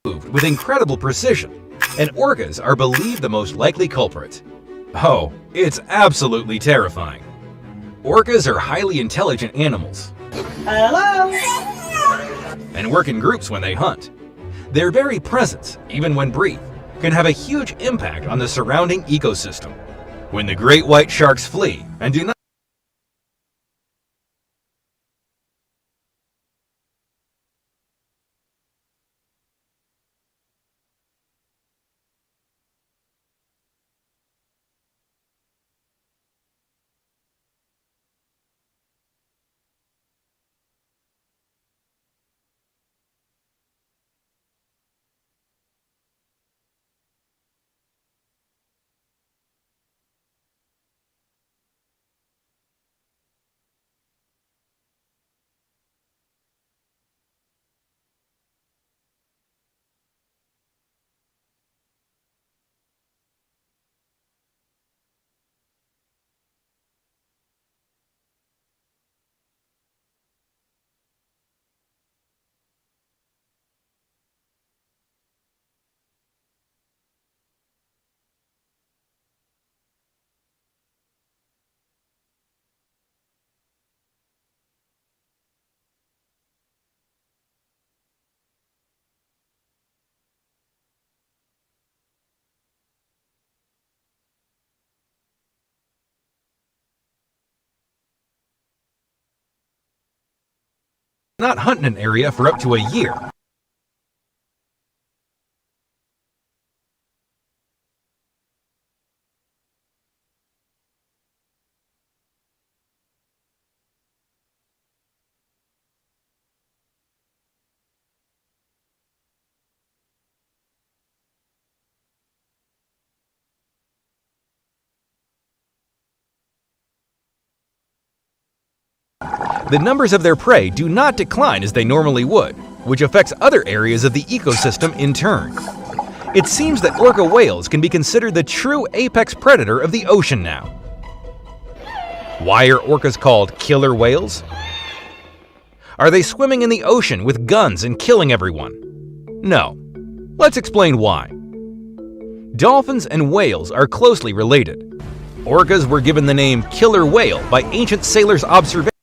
moved with incredible precision, and orcas are believed the most likely culprit. Oh, it's absolutely terrifying. Orcas are highly intelligent animals. Hello? And work in groups when they hunt. Their very presence, even when brief, can have a huge impact on the surrounding ecosystem. When the great white sharks flee and do not hunt in an area for up to a year. The numbers of their prey do not decline as they normally would, which affects other areas of the ecosystem in turn. It seems that orca whales can be considered the true apex predator of the ocean now. Why are orcas called killer whales? Are they swimming in the ocean with guns and killing everyone? No. Let's explain why. Dolphins and whales are closely related. Orcas were given the name killer whale by ancient sailors' observations.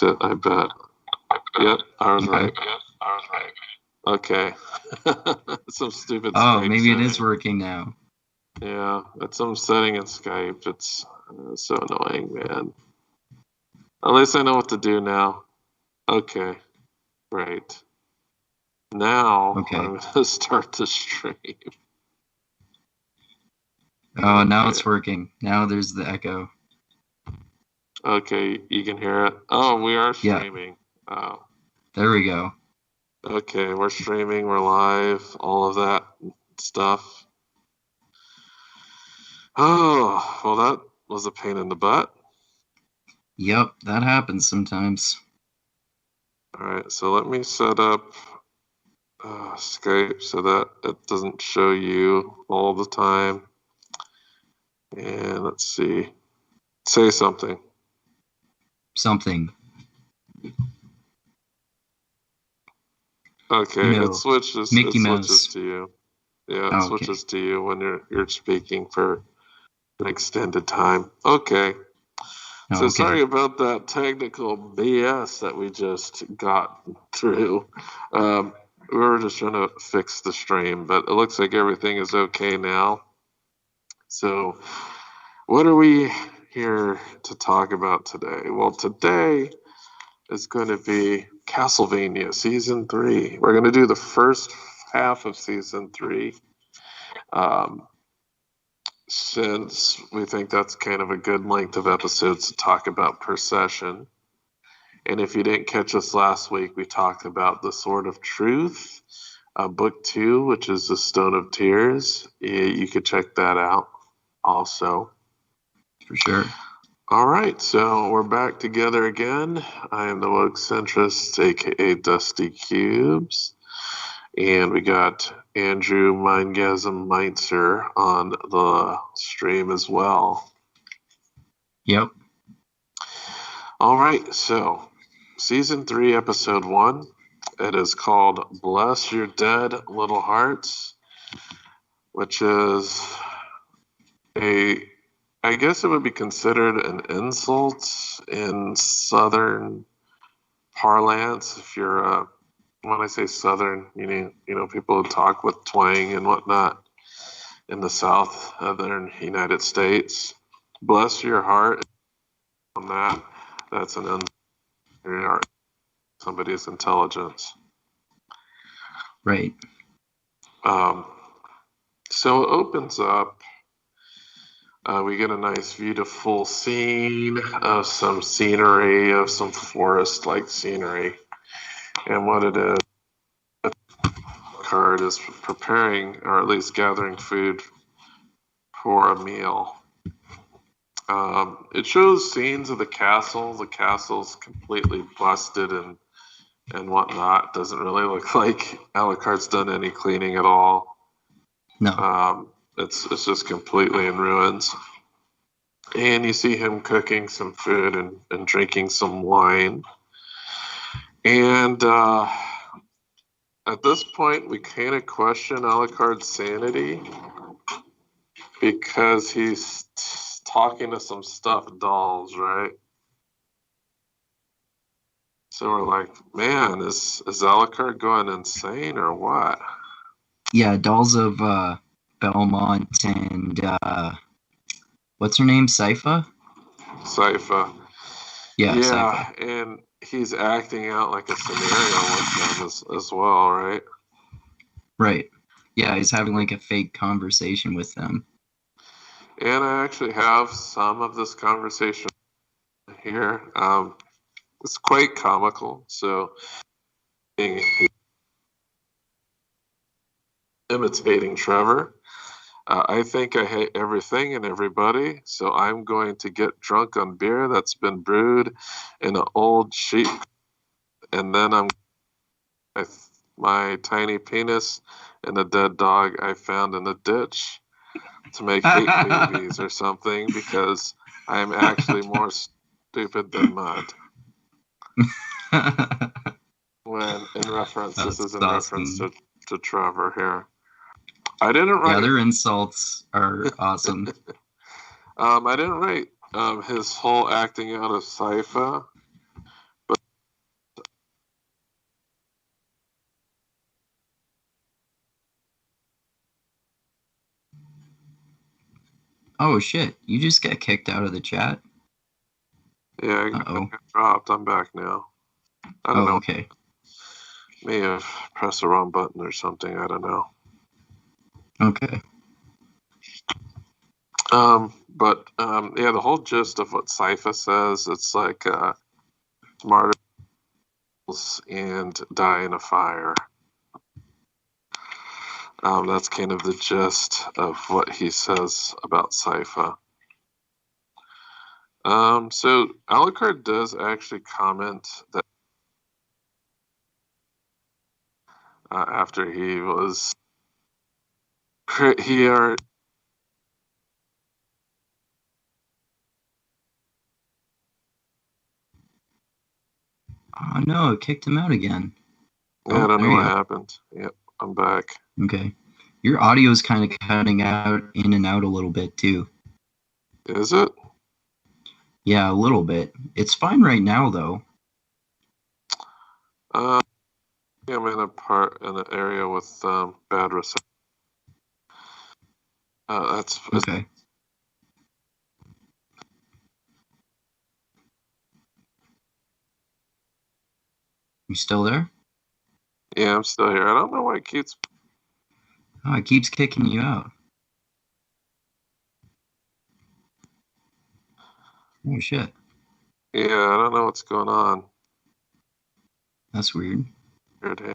fix it, I bet. Yep, I was right. Okay. Some stupid Skype maybe setting. it is working now. Yeah, it's some setting in Skype. It's so annoying, man. At least I know what to do now. Okay, great. Now Okay. I'm going to start the stream. Oh, now it's working. Now there's the echo. Okay, you can hear it. Oh, we are streaming. Yeah. Oh. There we go. Okay, we're streaming, we're live, all of that stuff. Oh, well, that was a pain in the butt. Yep, that happens sometimes. All right, so let me set up Skype so that it doesn't show you all the time. And let's see. Say something. Something. Okay, it switches. Mickey Mouse. Switches to you. Yeah, it switches to you when you're speaking for an extended time. Okay. So sorry about that technical BS that we just got through. We were just trying to fix the stream, but it looks like everything is okay now. So what are we here to talk about today? Well, today is going to be Castlevania Season 3. We're going to do the first half of Season 3. Since we think that's kind of a good length of episodes to talk about per session. And if you didn't catch us last week, we talked about the Sword of Truth, Book 2, which is the Stone of Tears. You could check that out also. For sure. All right, so we're back together again. I am the Woke Centrist, aka Dusty Cubes. And we got Andrew Mindgasm Meintzer on the stream as well. Yep. All right, so Season 3, Episode 1. It is called Bless Your Dead Little Hearts, which is I guess it would be considered an insult in Southern parlance. If you're when I say Southern, you know, people who talk with twang and whatnot in the Southern United States. Bless your heart. On that, that's an insult. Somebody's intelligence. Right. So it opens up. We get a nice, beautiful scene of some scenery, of some forest-like scenery. And what it is, Alucard is preparing, or at least gathering food for a meal. It shows scenes of the castle. The castle's completely busted and whatnot. Doesn't really look like Alucard's done any cleaning at all. No. It's just completely in ruins. And you see him cooking some food and drinking some wine. And at this point, we kind of question Alucard's sanity because he's talking to some stuffed dolls, right? So we're like, man, is Alucard going insane or what? Yeah, dolls of Belmont and what's her name? Sypha? Sypha. Yeah, Sypha. And he's acting out like a scenario with them as well, right? Right. Yeah, he's having like a fake conversation with them. And I actually have some of this conversation here. It's quite comical. So, imitating Trevor. I think I hate everything and everybody, so I'm going to get drunk on beer that's been brewed in an old sheep, and then I'm my tiny penis and a dead dog I found in the ditch to make hate movies or something, because I'm actually more stupid than mud. When in reference, this is in reference to Trevor here. I didn't write. Yeah, their insults are awesome. I didn't write his whole acting out of Sypha, but Oh shit! You just got kicked out of the chat. Yeah, I got dropped. I'm back now. I don't know. Okay. May have pressed the wrong button or something. I don't know. Okay. But the whole gist of what Sypha says, it's like smarter and die in a fire. That's kind of the gist of what he says about Sypha. So Alucard does actually comment that after he was Oh no, it kicked him out again. I don't know what happened. Yep, I'm back. Okay. Your audio's kind of cutting out in and out a little bit too. Is it? Yeah, a little bit. It's fine right now though. I'm in an area with bad reception. That's okay. You still there? Yeah, I'm still here. I don't know why it keeps. Oh, it keeps kicking you out. Oh shit. Yeah, I don't know what's going on. That's weird. Weird.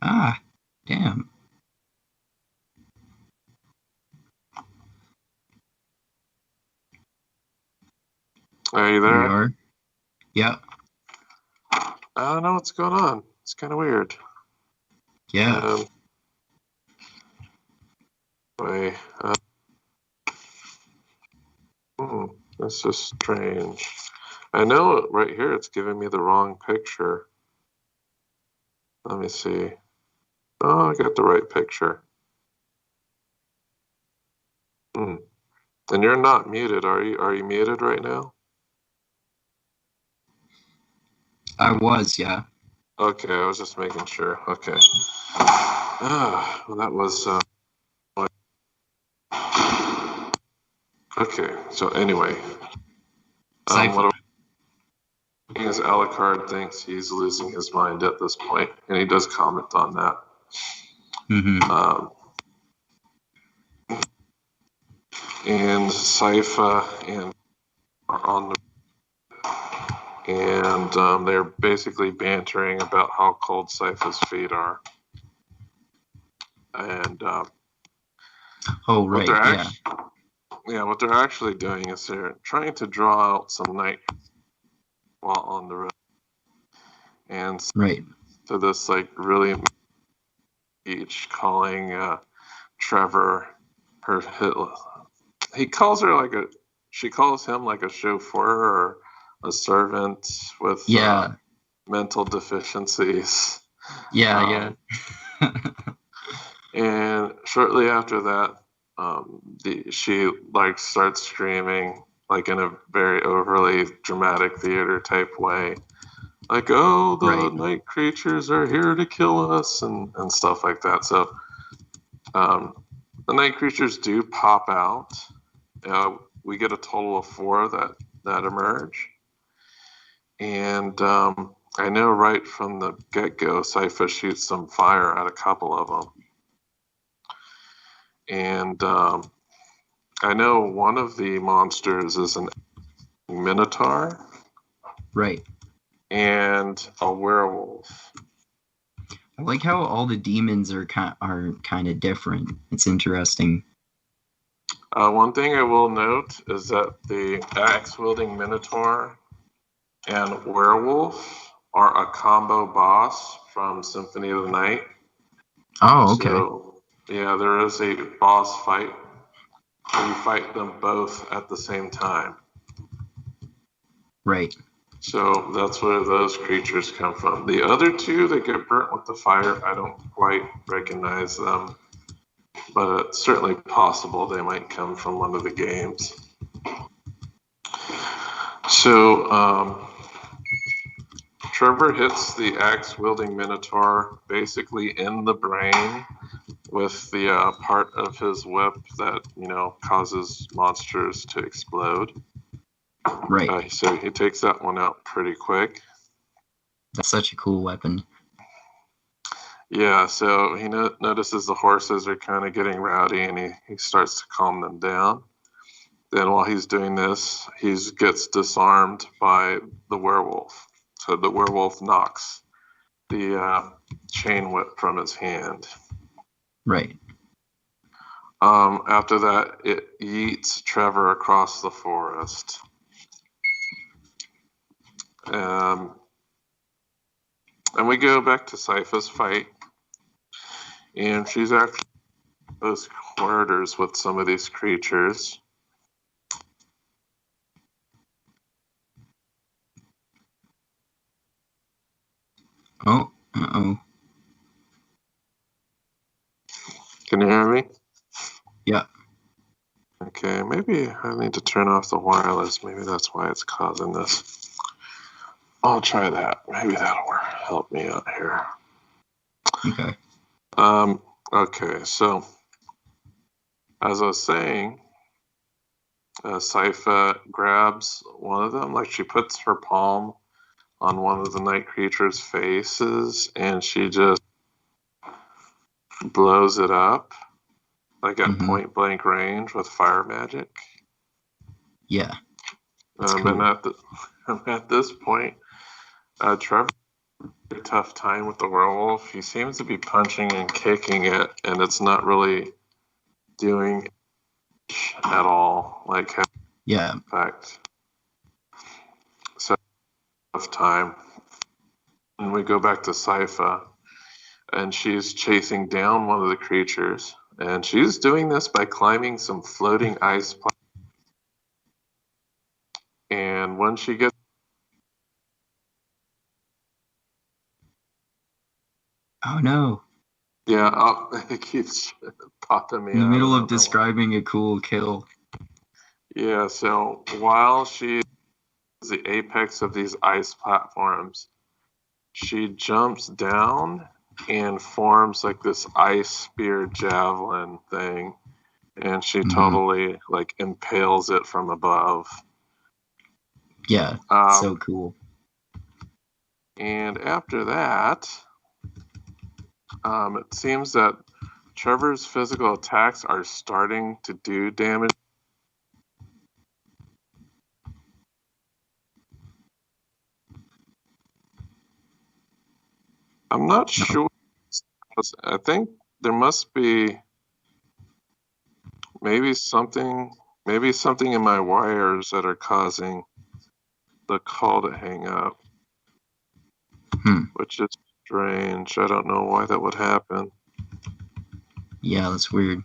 Ah, damn. Are you there? You are? Yeah. I don't know what's going on. It's kind of weird. Yeah. This is strange. I know right here it's giving me the wrong picture. Let me see. Oh, I got the right picture. And you're not muted, are you? Are you muted right now? I was, yeah. Okay, I was just making sure. Okay. Well, that was... Okay, so anyway. What is Alucard thinks he's losing his mind at this point, and he does comment on that. Mm-hmm. And Sypha and are on the... And they're basically bantering about how cold Sypha's feet are. And oh, right, what they're actually doing is they're trying to draw out some night while on the road. And to this, like, really each calling Trevor her Hitler. He calls her like she calls him like a chauffeur or a servant with mental deficiencies. Yeah. And shortly after that, she like starts screaming like in a very overly dramatic theater type way, like, "Oh, the night creatures are here to kill us," and stuff like that. So the night creatures do pop out. We get a total of 4 that emerge, and I know right from the get-go, Sypha shoots some fire at a couple of them. And I know one of the monsters is an minotaur. Right. And a werewolf. I like how all the demons are kind of different. It's interesting. One thing I will note is that the axe-wielding minotaur and werewolf are a combo boss from Symphony of the Night. Oh, okay. So, yeah, there is a boss fight where you fight them both at the same time. Right. So that's where those creatures come from. The other 2 that get burnt with the fire, I don't quite recognize them. But it's certainly possible they might come from one of the games. So Trevor hits the axe-wielding Minotaur basically in the brain with the part of his whip that, causes monsters to explode. Right. So he takes that one out pretty quick. That's such a cool weapon. Yeah, so he notices the horses are kind of getting rowdy, and he starts to calm them down. Then while he's doing this, he gets disarmed by the werewolf. So the werewolf knocks the chain whip from his hand. Right. After that, it yeets Trevor across the forest. And we go back to Sypha's fight. And she's actually close quarters with some of these creatures. Oh, uh-oh. Can you hear me? Yeah. Okay, maybe I need to turn off the wireless. Maybe that's why it's causing this. I'll try that. Maybe that'll help me out here. Okay. Okay, so as I was saying, Sypha grabs one of them, like she puts her palm on one of the night creature's faces, and she just blows it up, like at point blank range with fire magic. Yeah. Cool. And at this point, Trevor had a tough time with the werewolf. He seems to be punching and kicking it, and it's not really doing at all. Like, yeah. Effect. So, tough time. And we go back to Sypha, and she's chasing down one of the creatures, and she's doing this by climbing some floating ice platforms. And when she gets Oh no. Yeah, it keeps popping me in the out. middle of describing a cool kill. Yeah, so while she is the apex of these ice platforms, she jumps down and forms like this ice spear javelin thing, and she totally like impales it from above. Yeah, so cool. And after that, it seems that Trevor's physical attacks are starting to do damage. I'm not sure. I think there must be maybe something in my wires that are causing the call to hang up, which is strange. I don't know why that would happen. Yeah, that's weird.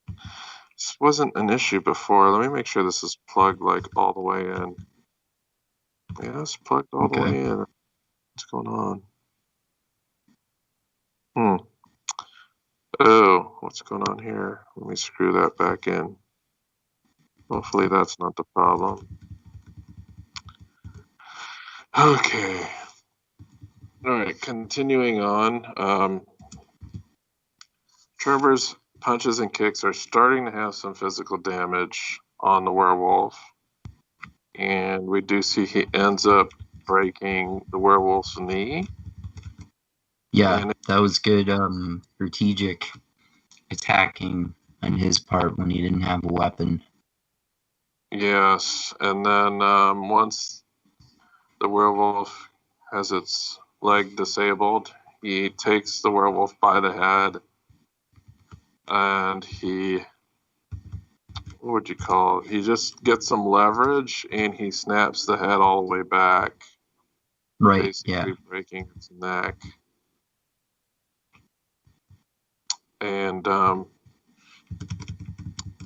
This wasn't an issue before. Let me make sure this is plugged like all the way in. Yeah, it's plugged all the way in. What's going on? Oh, what's going on here? Let me screw that back in. Hopefully that's not the problem. Okay. All right, continuing on. Trevor's punches and kicks are starting to have some physical damage on the werewolf. And we do see he ends up breaking the werewolf's knee. Yeah, that was good strategic attacking on his part when he didn't have a weapon. Yes, and then once the werewolf has its leg disabled, he takes the werewolf by the head, and what would you call it? He just gets some leverage, and he snaps the head all the way back. Right, basically breaking its neck. And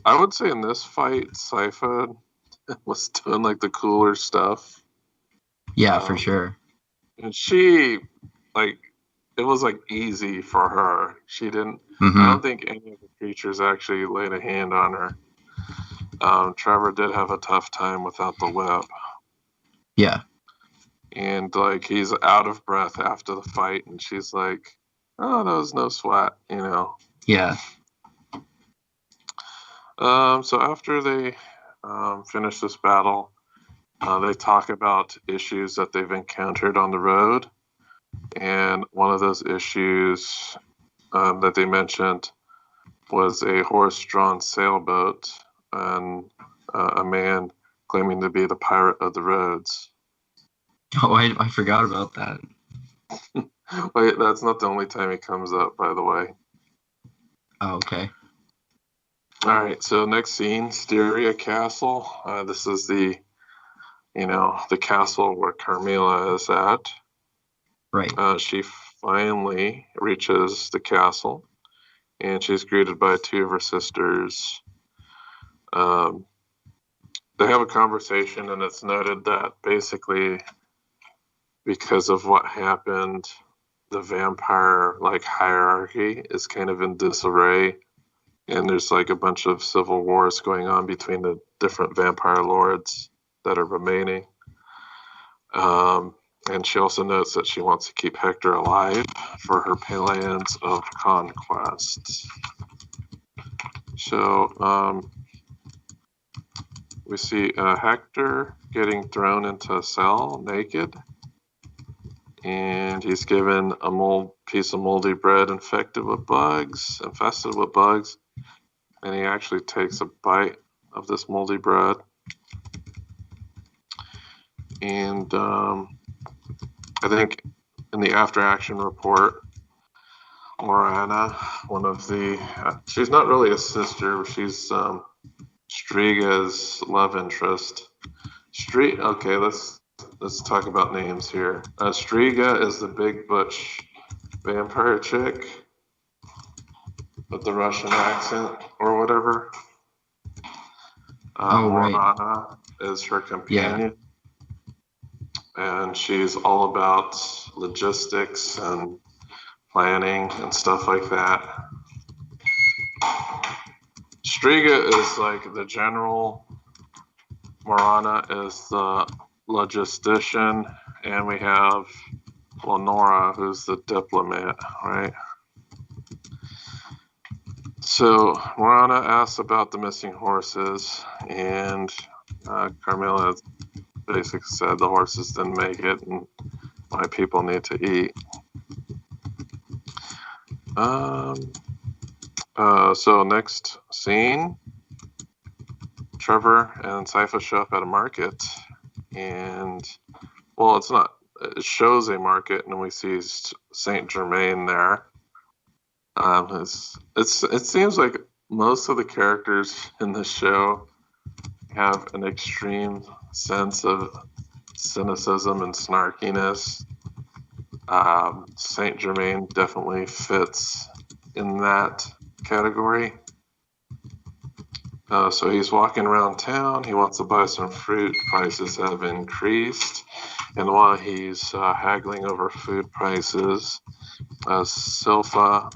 I would say in this fight, Sypha was doing like the cooler stuff. Yeah, for sure. And she, like, it was like easy for her. She didn't, I don't think any of the creatures actually laid a hand on her. Trevor did have a tough time without the whip. Yeah. and like he's out of breath after the fight, and she's like, "Oh, that was no sweat," Yeah. So after they finish this battle, they talk about issues that they've encountered on the road, and one of those issues that they mentioned was a horse-drawn sailboat and a man claiming to be the pirate of the roads. Oh, I forgot about that. Wait, that's not the only time he comes up, by the way. Oh, okay. All right, so next scene, Styria Castle. This is the castle where Carmilla is at. Right. She finally reaches the castle, and she's greeted by two of her sisters. They have a conversation, and it's noted that basically because of what happened, the vampire hierarchy is kind of in disarray, and there's like a bunch of civil wars going on between the different vampire lords that are remaining. And she also notes that she wants to keep Hector alive for her plans of conquest. So we see Hector getting thrown into a cell naked, and he's given a piece of moldy bread infested with bugs, and he actually takes a bite of this moldy bread. And I think in the after-action report, Morana, she's not really a sister, she's Striga's love interest. Okay, let's talk about names here. Striga is the big butch vampire chick with the Russian accent or whatever. Morana is her companion. Yeah. And she's all about logistics and planning and stuff like that. Striga is like the general. Morana is the logistician. And we have Lenora, who's the diplomat, right? So Morana asks about the missing horses, and Carmilla basically said the horses didn't make it and my people need to eat. So next scene, Trevor and Sypha show up at a market, and it shows a market, and we see Saint Germain there. It seems like most of the characters in the show have an extreme sense of cynicism and snarkiness. Saint Germain definitely fits in that category. So he's walking around town. He wants to buy some fruit. Prices have increased. And while he's haggling over food prices, Sypha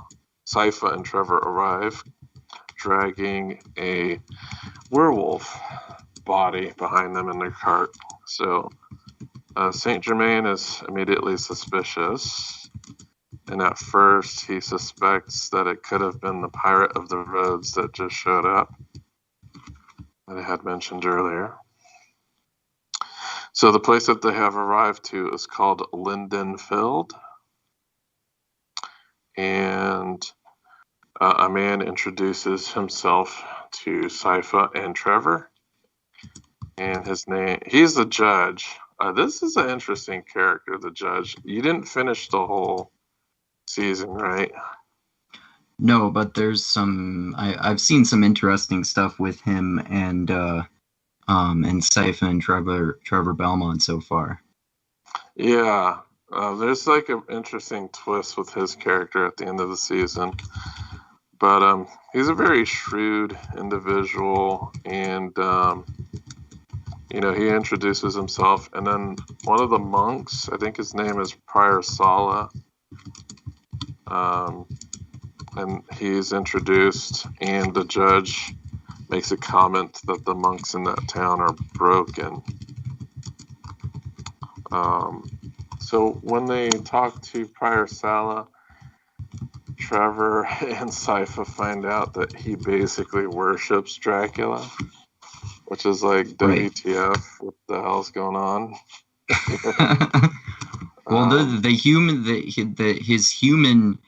and Trevor arrive, dragging a werewolf body behind them in their cart. So Saint Germain is immediately suspicious, and at first he suspects that it could have been the pirate of the roads that just showed up that I had mentioned earlier. So the place that they have arrived to is called Lindenfeld, and a man introduces himself to Sypha and Trevor. And he's the judge. This is an interesting character, the judge. You didn't finish the whole season, right? No, but there's I've seen some interesting stuff with him and Sypha and Trevor Belmont so far. Yeah, there's like an interesting twist with his character at the end of the season. But he's a very shrewd individual, and he introduces himself, and then one of the monks, I think his name is Prior Sala, and he's introduced, and the judge makes a comment that the monks in that town are broken. So when they talk to Prior Sala, Trevor and Sypha find out that he basically worships Dracula, which is like, WTF, what the hell's going on? Well, his human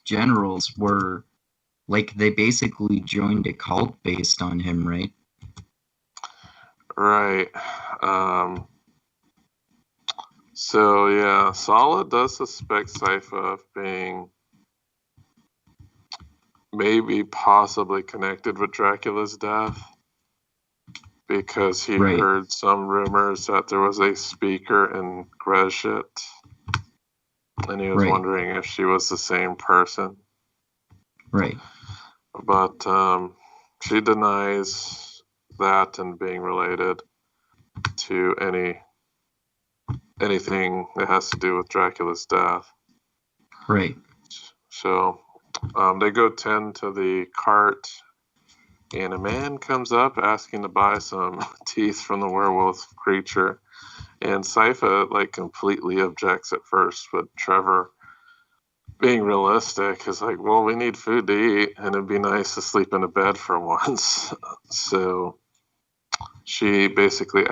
generals were like, they basically joined a cult based on him, right? Right. So yeah, Sala does suspect Sypha of being maybe possibly connected with Dracula's death, because he heard some rumors that there was a speaker in Greshit, and he was wondering if she was the same person. Right. But she denies that and being related to anything that has to do with Dracula's death. Right. So they go tend to the cart, and a man comes up asking to buy some teeth from the werewolf creature. And Sypha like completely objects at first, but Trevor, being realistic, is like, well, we need food to eat, and it'd be nice to sleep in a bed for once. So she basically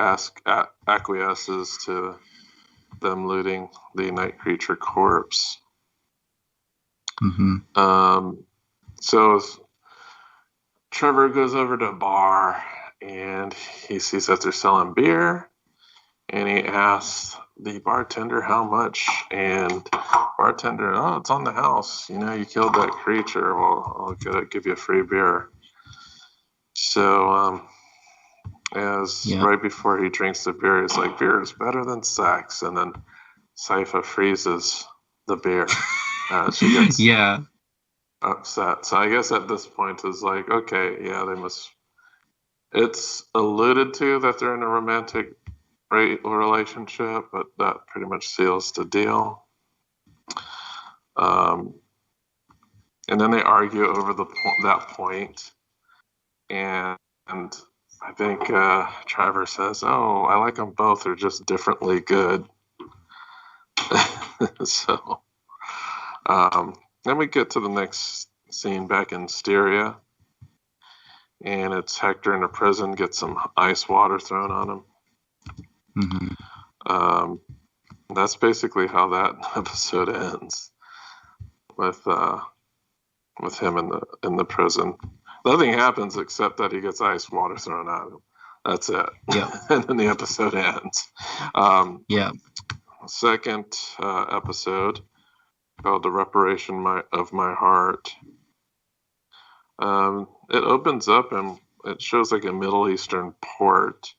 acquiesces to them looting the night creature corpse. Mm-hmm. So Trevor goes over to a bar, and he sees that they're selling beer, and he asks the bartender how much, and bartender, oh, it's on the house. You know, you killed that creature. Well, I'll give you a free beer. So right before he drinks the beer, he's like, beer is better than sex. And then Sypha freezes the beer. She gets upset. So I guess at this point is like, okay, yeah, they must. It's alluded to that they're in a romantic relationship, but that pretty much seals the deal. And then they argue over that point, and I think Trevor says, "Oh, I like them both. They're just differently good." So then we get to the next scene back in Styria, and it's Hector in a prison, gets some ice water thrown on him. Mm-hmm. That's basically how that episode ends, with him in the prison. Nothing happens except that he gets ice water thrown at him. That's it. Yeah. And then the episode ends. Second episode, called The Reparation of My Heart. It opens up and it shows like a Middle Eastern port.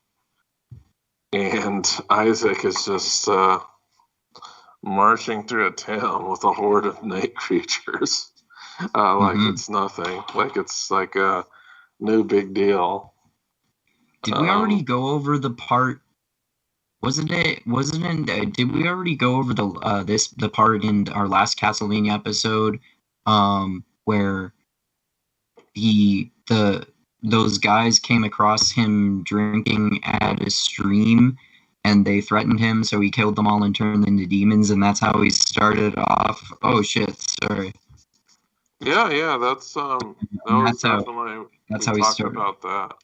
And Isaac is just marching through a town with a horde of night creatures. Like it's nothing. Like it's like a no big deal. Did we already go over the part? Did we already go over the part in our last Castlevania episode, where those guys came across him drinking at a stream, and they threatened him, so he killed them all and turned them into demons, and that's how he started off. Oh shit! Sorry. Yeah, that's how he started about that.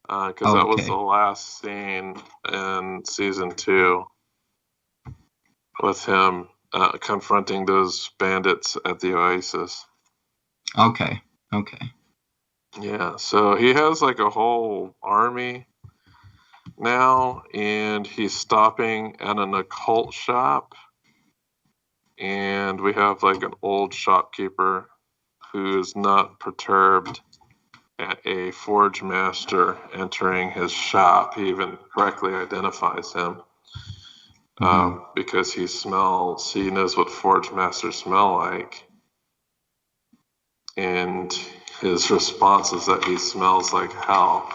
Because that was the last scene in season 2 with him confronting those bandits at the Oasis. Okay. Yeah, so he has like a whole army now, and he's stopping at an occult shop, and we have like an old shopkeeper who is not perturbed at a forge master entering his shop. He even correctly identifies him because he knows what forge masters smell like. And his response is that he smells like hell.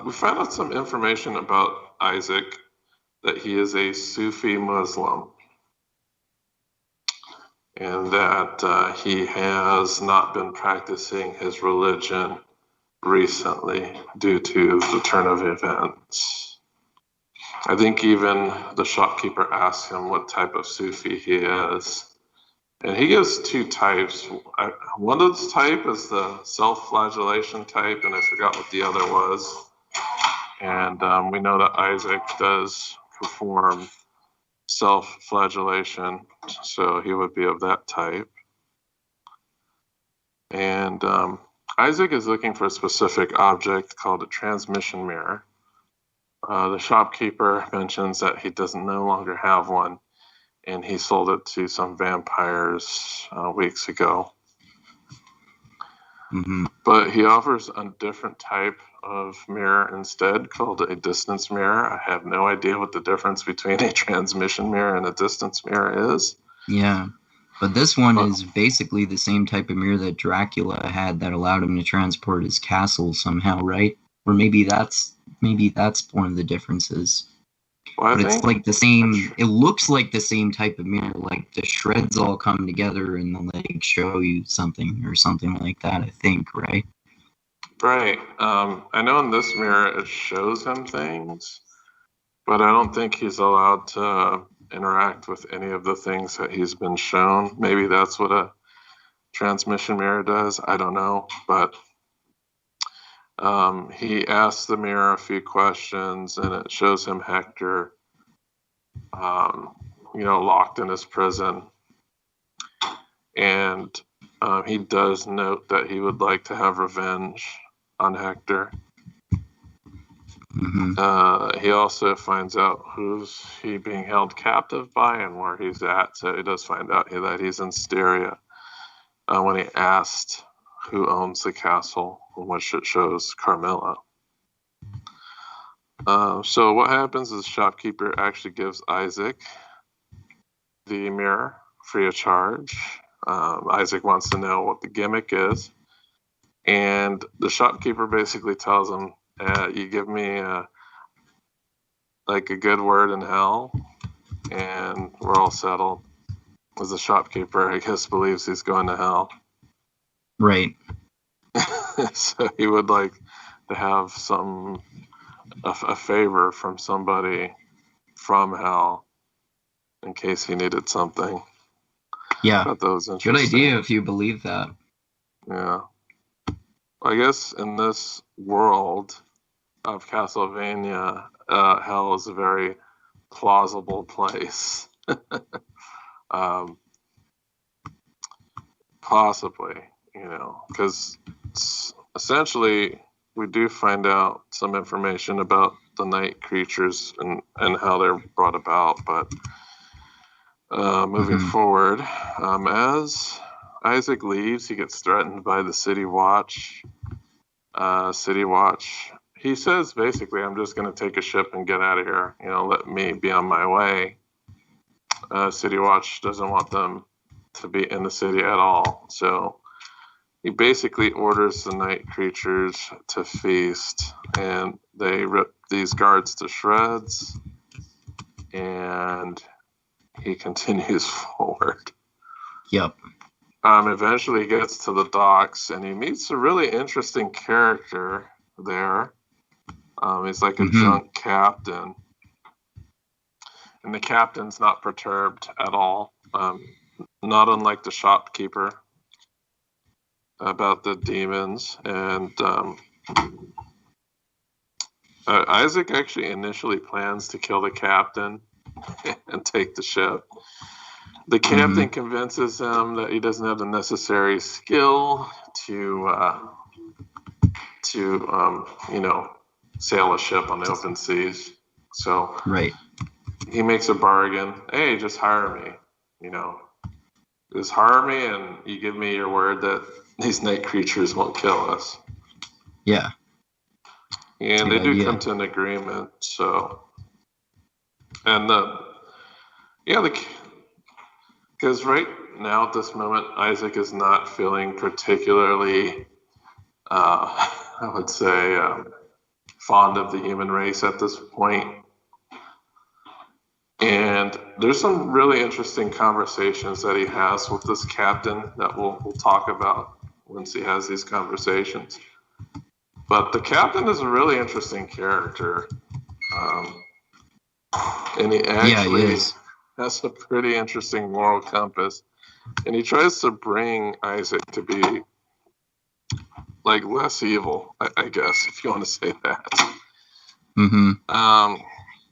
We found out some information about Isaac, that he is a Sufi Muslim, and that he has not been practicing his religion recently due to the turn of events. I think even the shopkeeper asks him what type of Sufi he is. And he gives two types. One of the type is the self-flagellation type, and I forgot what the other was. And we know that Isaac does perform self-flagellation, so he would be of that type. And Isaac is looking for a specific object called a transmission mirror. The shopkeeper mentions that he doesn't no longer have one, and he sold it to some vampires weeks ago. Mm-hmm. But he offers a different type of mirror instead, called a distance mirror. I have no idea what the difference between a transmission mirror and a distance mirror is. Yeah, but this one is basically the same type of mirror that Dracula had that allowed him to transport his castle somehow, right? Or maybe that's one of the differences. Well, but it's like the same. It looks like the same type of mirror. Like the shreds all come together and the legs show you something or something like that. I think, right? Right. I know in this mirror it shows him things, but I don't think he's allowed to interact with any of the things that he's been shown. Maybe that's what a transmission mirror does. I don't know, but he asks the mirror a few questions, and it shows him Hector, locked in his prison. And he does note that he would like to have revenge on Hector. Mm-hmm. He also finds out who's he being held captive by and where he's at. So he does find out that he's in Styria when he asked who owns the castle, which it shows Carmilla. So what happens is the shopkeeper actually gives Isaac the mirror free of charge. Isaac wants to know what the gimmick is. And the shopkeeper basically tells him, you give me a good word in hell, and we're all settled. As the shopkeeper, I guess, believes he's going to hell. Right. So he would like to have a favor from somebody from hell in case he needed something. Yeah. That was interesting. Good idea if you believe that. Yeah. I guess in this world of Castlevania, hell is a very plausible place. Possibly, because essentially we do find out some information about the night creatures and how they're brought about. But moving forward, as Isaac leaves, he gets threatened by the City Watch. He says basically, I'm just going to take a ship and get out of here. Let me be on my way. City Watch doesn't want them to be in the city at all. So he basically orders the night creatures to feast, and they rip these guards to shreds, and he continues forward. Yep. Eventually he gets to the docks, and he meets a really interesting character there. He's like a junk captain. And the captain's not perturbed at all. Not unlike the shopkeeper about the demons. And Isaac actually initially plans to kill the captain and take the ship. The captain convinces him that he doesn't have the necessary skill to sail a ship on the open seas. So right. He makes a bargain. Hey, just hire me. Just hire me, and you give me your word that these night creatures won't kill us. Yeah. And they do come to an agreement. So, and because right now at this moment, Isaac is not feeling particularly, I would say, fond of the human race at this point. And there's some really interesting conversations that he has with this captain that we'll talk about once he has these conversations. But the captain is a really interesting character. And he actually has a pretty interesting moral compass. And he tries to bring Isaac to be like less evil, I guess, if you want to say that. Mm-hmm.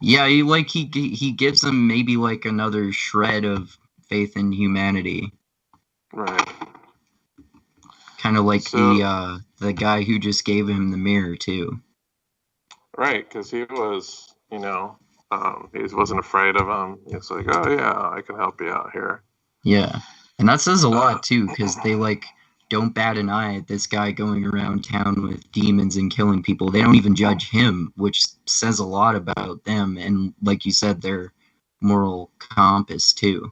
Yeah, he gives him maybe like another shred of faith in humanity. Right. Kind of like the guy who just gave him the mirror too. Right, because he was, he wasn't afraid of him. He's like, oh yeah, I can help you out here. Yeah, and that says a lot too, because they don't bat an eye at this guy going around town with demons and killing people. They don't even judge him, which says a lot about them and, like you said, their moral compass too.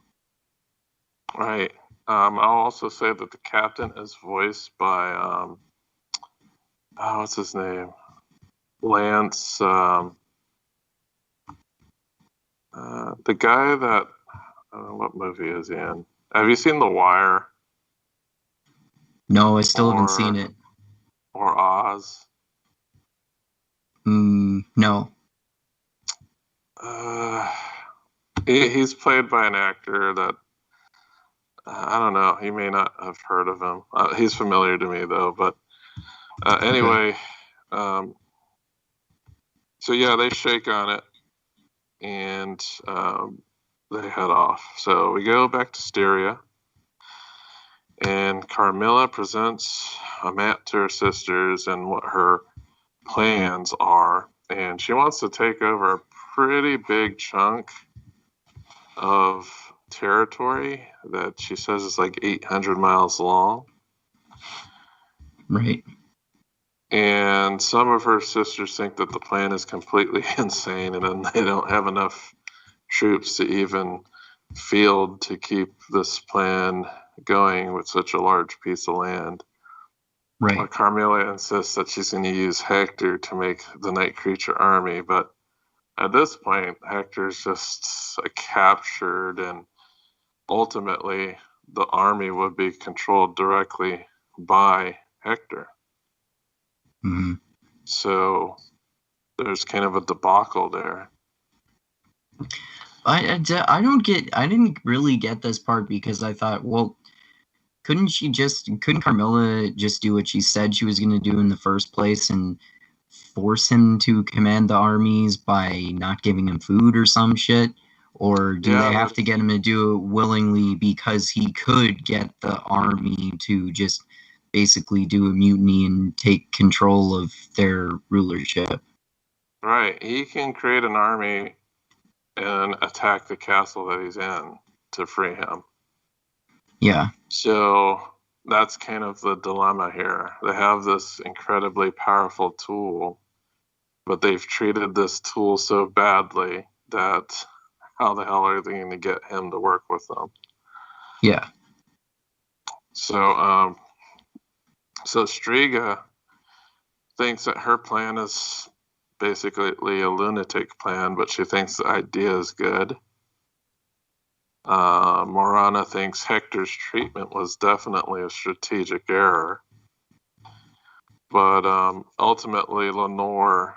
Right. I'll also say that the captain is voiced by what's his name? Lance. The guy that I don't know what movie is he in. Have you seen The Wire? No, I still haven't seen it. Or Oz? No. He's played by an actor that I don't know. You may not have heard of him. He's familiar to me though. But anyway, so yeah, they shake on it and they head off. So we go back to Styria, and Carmilla presents a map to her sisters and what her plans are, and she wants to take over a pretty big chunk of territory that she says is like 800 miles long. Right. And some of her sisters think that the plan is completely insane, and then they don't have enough troops to even field to keep this plan going with such a large piece of land. Right. Well, Carmilla insists that she's going to use Hector to make the Night Creature army, but at this point, Hector's just captured, and ultimately the army would be controlled directly by Hector. Mm-hmm. So there's kind of a debacle there. I didn't really get this part because I thought, well, couldn't Carmilla just do what she said she was going to do in the first place and force him to command the armies by not giving him food or some shit? Or do they have to get him to do it willingly because he could get the army to just basically do a mutiny and take control of their rulership? Right. He can create an army and attack the castle that he's in to free him. Yeah. So that's kind of the dilemma here. They have this incredibly powerful tool, but they've treated this tool so badly that how the hell are they going to get him to work with them? Yeah. So, so Striga thinks that her plan is basically a lunatic plan, but she thinks the idea is good. Morana thinks Hector's treatment was definitely a strategic error. But ultimately, Lenore,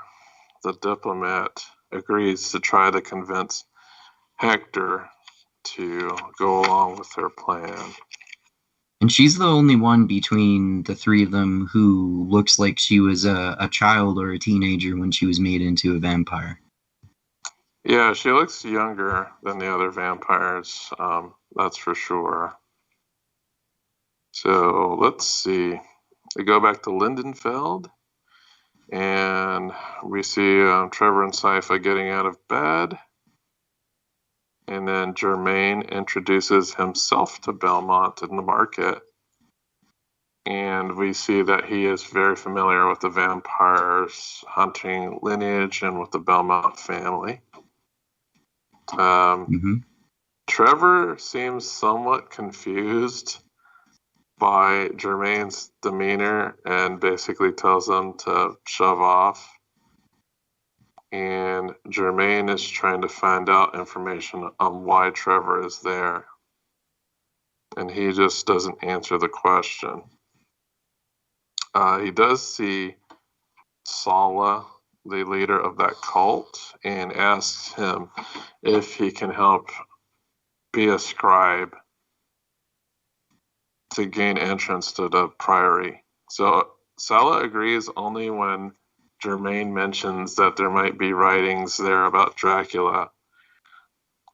the diplomat, agrees to try to convince Hector to go along with her plan. And she's the only one between the three of them who looks like she was a child or a teenager when she was made into a vampire. Yeah, she looks younger than the other vampires, that's for sure. So let's see. We go back to Lindenfeld, and we see Trevor and Sypha getting out of bed. And then Germain introduces himself to Belmont in the market. And we see that he is very familiar with the vampires' hunting lineage and with the Belmont family. Trevor seems somewhat confused by Germain's demeanor and basically tells him to shove off. And Germain is trying to find out information on why Trevor is there. And he just doesn't answer the question. He does see Sala the leader of that cult, and asks him if he can help be a scribe to gain entrance to the priory. So Sala agrees only when Germain mentions that there might be writings there about Dracula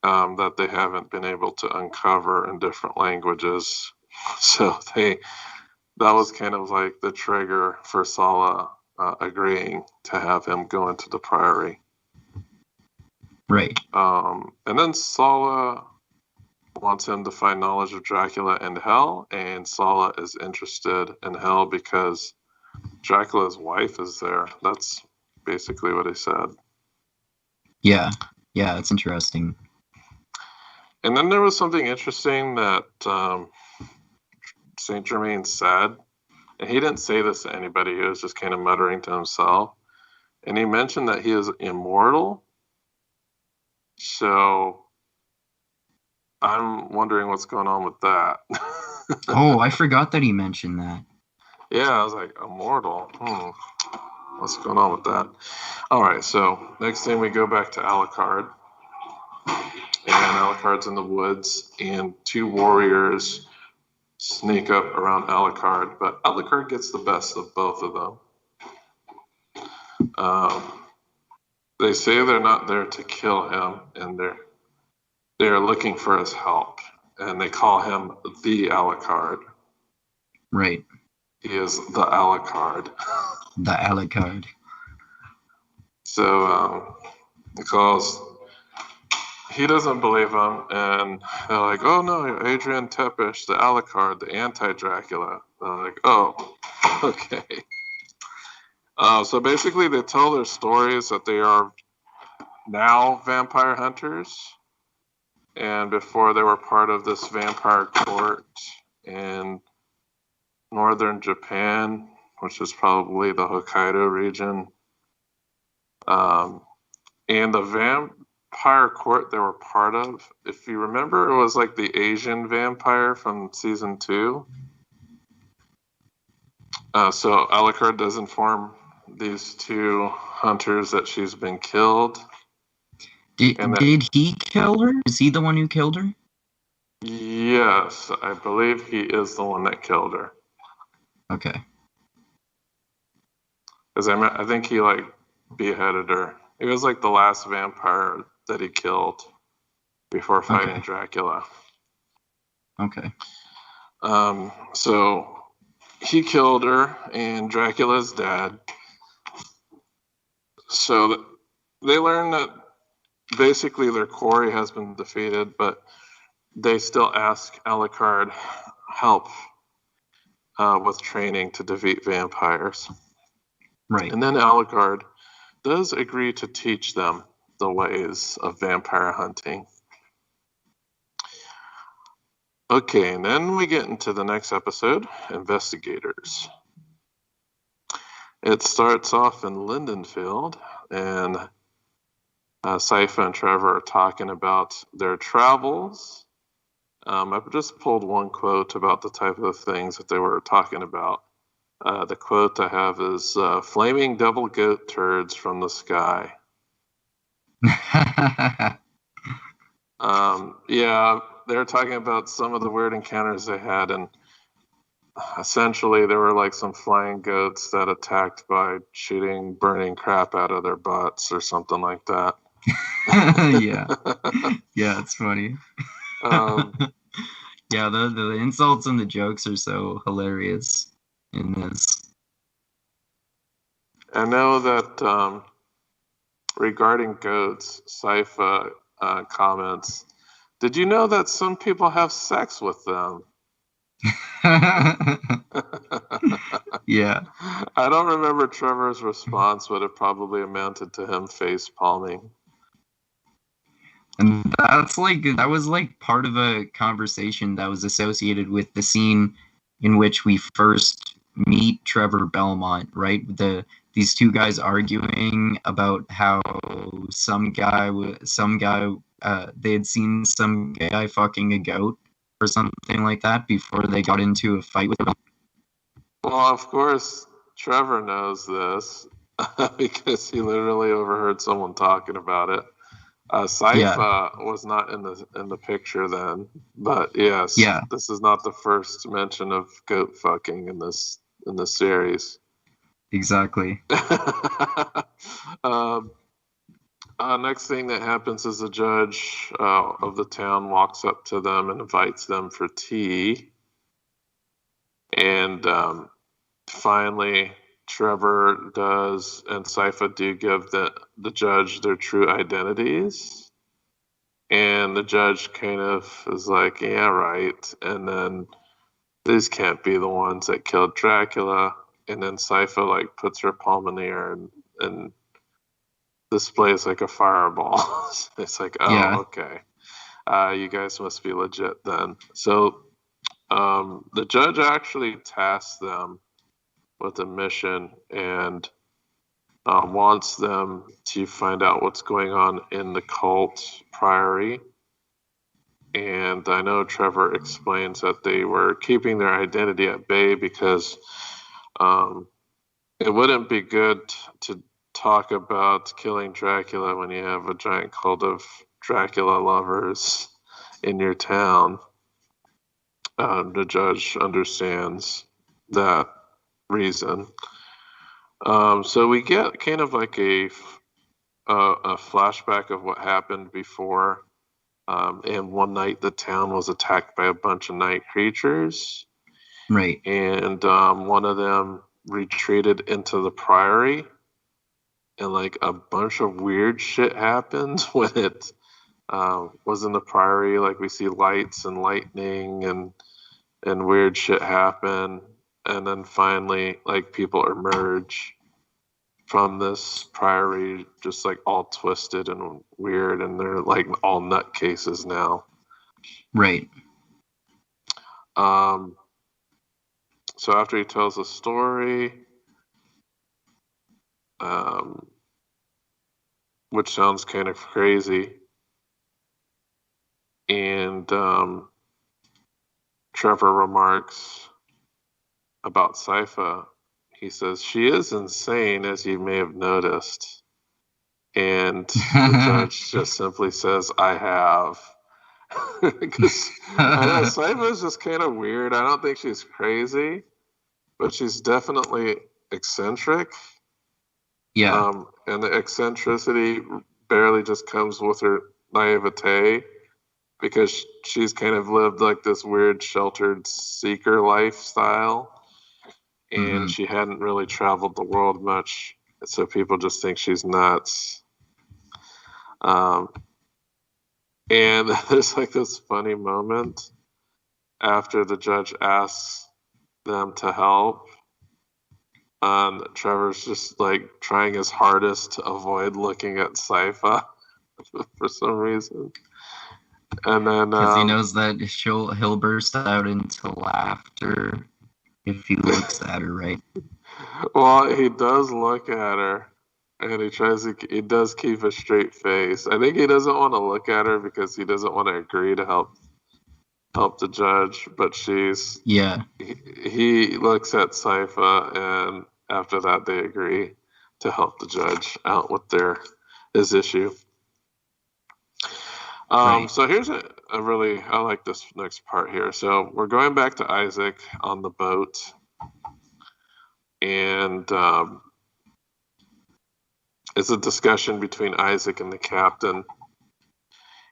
that they haven't been able to uncover in different languages. So that was kind of like the trigger for Sala agreeing to have him go into the priory. Right. And then Sala wants him to find knowledge of Dracula and hell, and Sala is interested in hell because Dracula's wife is there. That's basically what he said. Yeah, that's interesting. And then there was something interesting that Saint Germain said, and he didn't say this to anybody. He was just kind of muttering to himself. And he mentioned that he is immortal. So I'm wondering what's going on with that. Oh, I forgot that he mentioned that. Yeah, I was like, immortal? What's going on with that? All right, so next thing we go back to Alucard. And Alucard's in the woods, and two warriors sneak up around Alucard, but Alucard gets the best of both of them. They say they're not there to kill him, and they're looking for his help, and they call him the Alucard. Right. He is the Alucard. The Alucard. So he doesn't believe him, and they're like, oh no, you're Adrian Tepish, the Alucard, the anti-Dracula. They're like, oh, okay. So basically they tell their stories that they are now vampire hunters, and before they were part of this vampire court in northern Japan, which is probably the Hokkaido region. And the vampire court they were part of, if you remember, it was like the Asian vampire from season 2. So Alucard does inform these two hunters that she's been killed. Did he kill her? Is he the one who killed her? Yes, I believe he is the one that killed her. Okay. Because I think he like beheaded her. He was like the last vampire that he killed before fighting Dracula. Okay. So he killed her, and Dracula's dead. So they learn that basically their quarry has been defeated, but they still ask Alucard help with training to defeat vampires. Right. And then Alucard does agree to teach them the ways of vampire hunting. Okay, and then we get into the next episode, Investigators. It starts off in Lindenfield, and Sypha and Trevor are talking about their travels. I've just pulled one quote about the type of things that they were talking about. The quote I have is, flaming devil goat turds from the sky. Yeah, they were talking about some of the weird encounters they had, and essentially there were like some flying goats that attacked by shooting burning crap out of their butts or something like that. Yeah, it's funny. Yeah, the insults and the jokes are so hilarious in this. I know that regarding goats, Sypha comments, did you know that some people have sex with them? Yeah. I don't remember Trevor's response, but it probably amounted to him face palming. And that was like part of a conversation that was associated with the scene in which we first meet Trevor Belmont, right? These two guys arguing about how some guy they had seen some guy fucking a goat or something like that before they got into a fight with him. Well, of course, Trevor knows this. because he literally overheard someone talking about it. Sypha was not in the picture then, but yes, this is not the first mention of goat fucking in this series. Exactly. Next thing that happens is the judge of the town walks up to them and invites them for tea. And finally, Trevor does and Sypha do give the judge their true identities. And the judge kind of is like, yeah, right. And then these can't be the ones that killed Dracula. And then Sypha like puts her palm in the air and displays like a fireball. It's like, oh, okay. You guys must be legit then. So the judge actually tasks them with a mission and wants them to find out what's going on in the cult priory. And I know Trevor explains that they were keeping their identity at bay because it wouldn't be good to talk about killing Dracula when you have a giant cult of Dracula lovers in your town. The judge understands that reason. So we get kind of like a flashback of what happened before. And one night the town was attacked by a bunch of night creatures. Right. And one of them retreated into the priory. And like a bunch of weird shit happened when it was in the priory. Like we see lights and lightning and weird shit happen. And then finally, like people emerge from this priory just like all twisted and weird, and they're like all nutcases now. Right. So after he tells the story, which sounds kind of crazy, and Trevor remarks about Sypha. He says, she is insane, as you may have noticed. And the judge just simply says, I have. Because I know Sypha is just kind of weird. I don't think she's crazy, but she's definitely eccentric. Yeah. And the eccentricity barely just comes with her naivete, because she's kind of lived like this weird sheltered seeker lifestyle. And she hadn't really traveled the world much, so people just think she's nuts. And there's like this funny moment after the judge asks them to help. Trevor's just like trying his hardest to avoid looking at Sypha for some reason. And then because he knows that he'll burst out into laughter if he looks at her, right? Well, he does look at her, and he does keep a straight face. I think he doesn't want to look at her because he doesn't want to agree to help the judge, but he looks at Sypha, and after that they agree to help the judge out with his issue. So here's I like this next part here. So we're going back to Isaac on the boat, and it's a discussion between Isaac and the captain.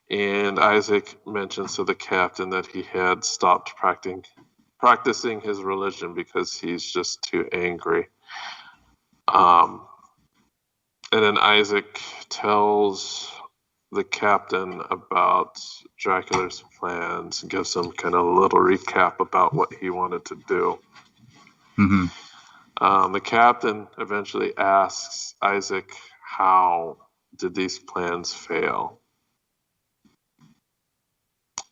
And Isaac mentions to the captain that he had stopped practicing his religion because he's just too angry. And then Isaac tells the captain about Dracula's plans and gives him kind of a little recap about what he wanted to do. The captain eventually asks Isaac, how did these plans fail?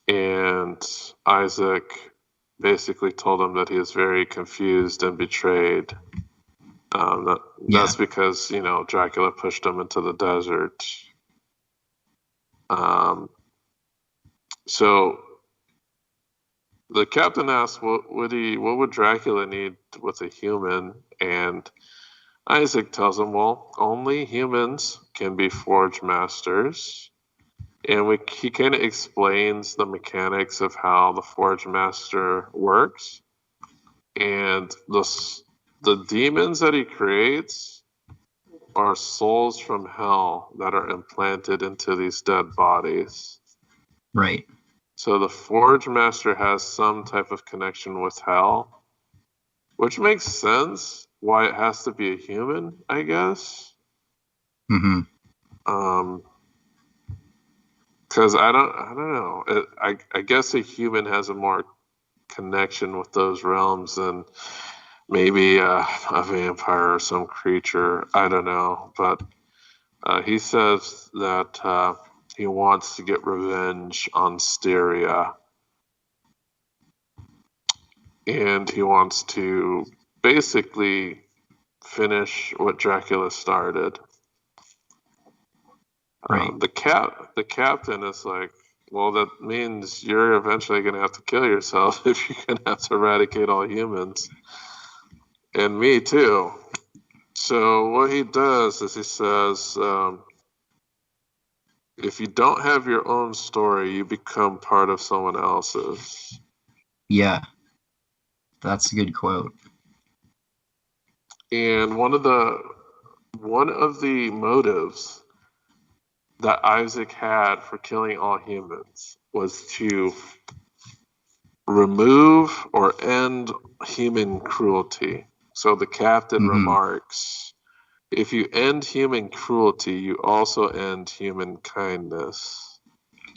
And Isaac basically told him that he is very confused and betrayed. That's because, Dracula pushed him into the desert. So the captain asked, what would Dracula need with a human? And Isaac tells him, well, only humans can be Forge Masters. And he kind of explains the mechanics of how the Forge Master works. And the demons that he creates are souls from hell that are implanted into these dead bodies. Right. So the Forge Master has some type of connection with hell, which makes sense why it has to be a human, I guess. Mm-hmm. Because I don't know. I guess a human has a more connection with those realms than maybe a vampire or some creature. I don't know. But he says that he wants to get revenge on Styria. And he wants to basically finish what Dracula started. Right. The captain is like, well, that means you're eventually going to have to kill yourself if you're going to have to eradicate all humans. And me too. So what he does is he says, if you don't have your own story, you become part of someone else's. Yeah. That's a good quote. And one of the motives that Isaac had for killing all humans was to remove or end human cruelty. So the captain remarks, if you end human cruelty, you also end human kindness.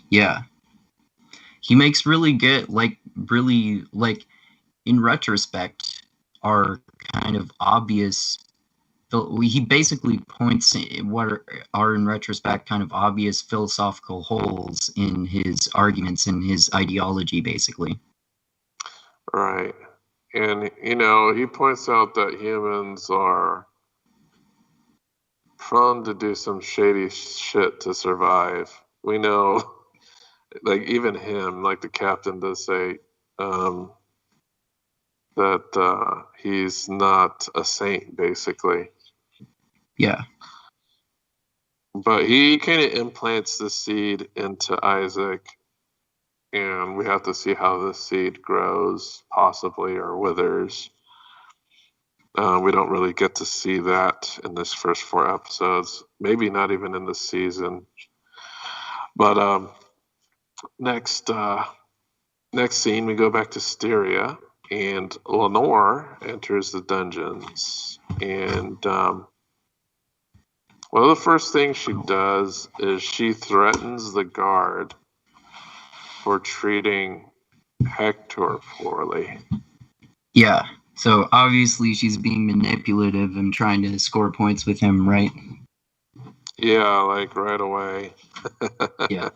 Yeah. He makes really good, in retrospect, are kind of obvious. He basically points what are in retrospect kind of obvious philosophical holes in his arguments and his ideology, basically. Right. And, he points out that humans are prone to do some shady shit to survive. We know, like, even him, like the captain does say, that he's not a saint, basically. Yeah. But he kind of implants the seed into Isaac, and we have to see how the seed grows, possibly, or withers. We don't really get to see that in this first 4 episodes, maybe not even in the season. But next scene, we go back to Styria, and Lenore enters the dungeons. And one of the first things she does is she threatens the guard for treating Hector poorly. Yeah. So obviously she's being manipulative and trying to score points with him, right? Yeah, like right away. Yeah.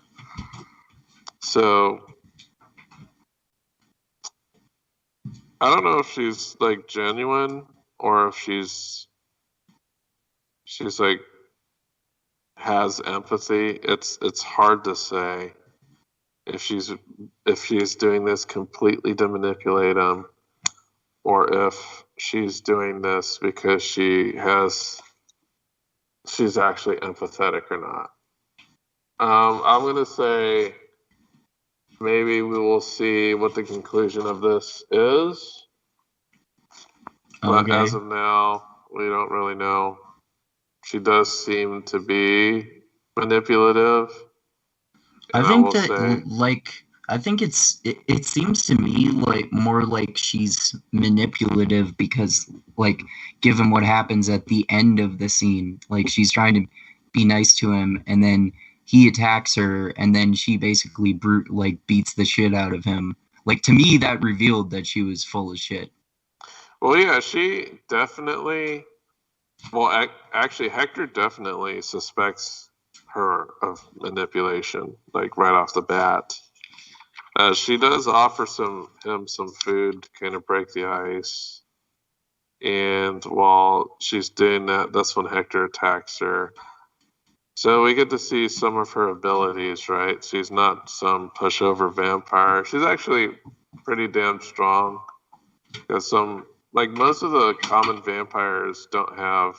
So I don't know if she's like genuine or if she's like has empathy. It's hard to say if she's doing this completely to manipulate him, or if she's doing this because she's actually empathetic or not. I'm gonna say maybe we will see what the conclusion of this is. But as of now, we don't really know. She does seem to be manipulative. I think it seems to me like more like she's manipulative because, like, given what happens at the end of the scene, like she's trying to be nice to him and then he attacks her and then she basically beats the shit out of him. Like, to me, that revealed that she was full of shit. Well, yeah, she definitely. Well, actually, Hector definitely suspects her of manipulation, like right off the bat. She does offer him some food to kind of break the ice. And while she's doing that, that's when Hector attacks her. So we get to see some of her abilities, right? She's not some pushover vampire. She's actually pretty damn strong. Got some like most of the common vampires don't have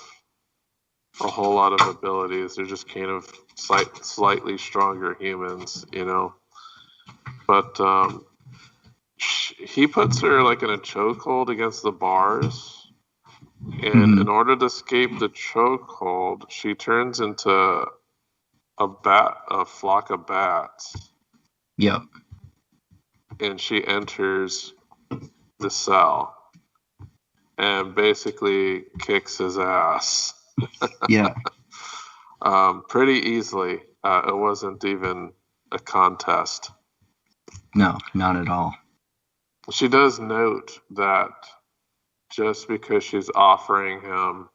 a whole lot of abilities. They're just kind of slightly stronger humans, you know. But he puts her like in a chokehold against the bars, and in order to escape the chokehold, she turns into a flock of bats. Yep. And she enters the cell and basically kicks his ass. Yeah. Pretty easily. It wasn't even a contest. No, not at all. She does note that just because she's offering him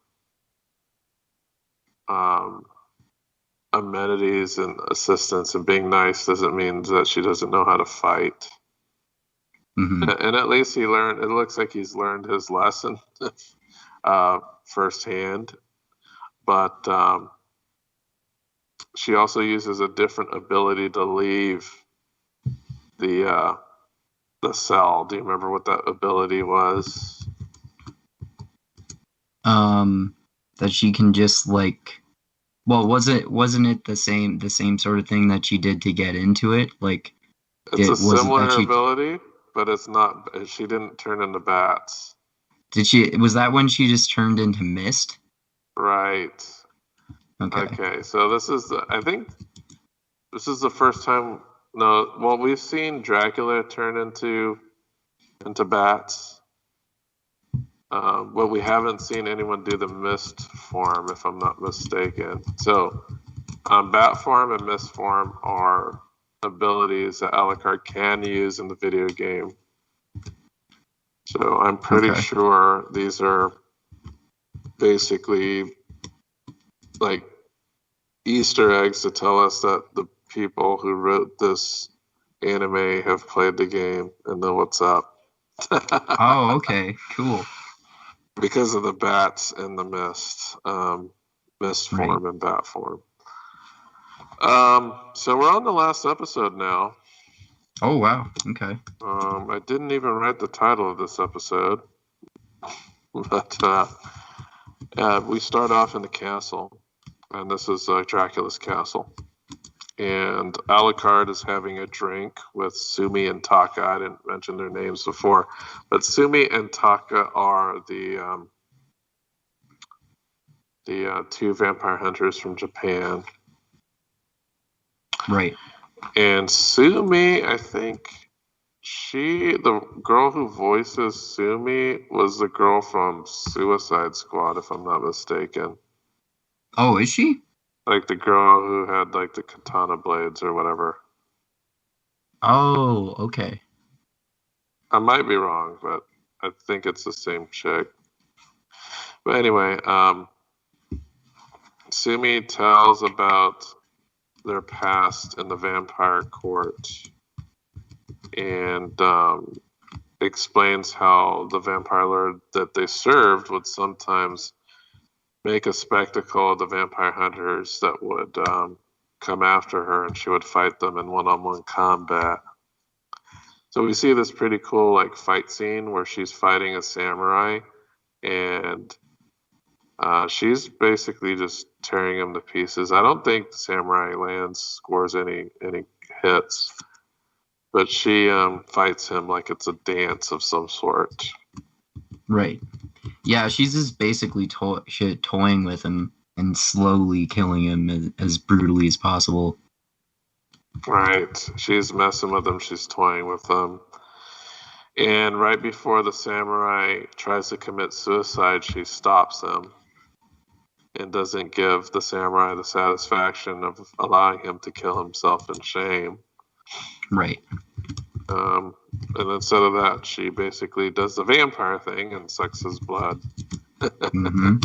amenities and assistance and being nice doesn't mean that she doesn't know how to fight. Mm-hmm. And at least it looks like he's learned his lesson firsthand. But she also uses a different ability to leave the cell. Do you remember what that ability was? That she can just like, well, wasn't it the same sort of thing that she did to get into it? Like, it's a similar ability, but it's not. She didn't turn into bats. Was that when she just turned into mist? Right. Okay. So I think this is the first time. No, well, we've seen Dracula turn into bats. But we haven't seen anyone do the mist form, if I'm not mistaken. So, bat form and mist form are abilities that Alucard can use in the video game. So I'm pretty sure these are basically like Easter eggs to tell us that the people who wrote this anime have played the game and know what's up. Oh, okay, cool. Because of the bats and the mist, mist form and bat form. So we're on the last episode now. Oh, wow. Okay. I didn't even write the title of this episode, but we start off in the castle, and this is Dracula's castle. And Alucard is having a drink with Sumi and Taka. I didn't mention their names before, but Sumi and Taka are the two vampire hunters from Japan. Right. And Sumi, I think the girl who voices Sumi was the girl from Suicide Squad, if I'm not mistaken. Oh, is she? Like the girl who had like the katana blades or whatever. Oh, okay. I might be wrong, but I think it's the same chick. But anyway, Sumi tells about their past in the vampire court and explains how the vampire lord that they served would sometimes make a spectacle of the vampire hunters that would come after her, and she would fight them in one-on-one combat. So we see this pretty cool like fight scene where she's fighting a samurai, and she's basically just tearing him to pieces. I don't think the samurai scores any hits, but she fights him like it's a dance of some sort. Right. Yeah, she's just basically toying with him and slowly killing him as brutally as possible. Right. She's messing with him. She's toying with him. And right before the samurai tries to commit suicide, she stops him and doesn't give the samurai the satisfaction of allowing him to kill himself in shame. Right. And instead of that, she basically does the vampire thing and sucks his blood. Mm-hmm.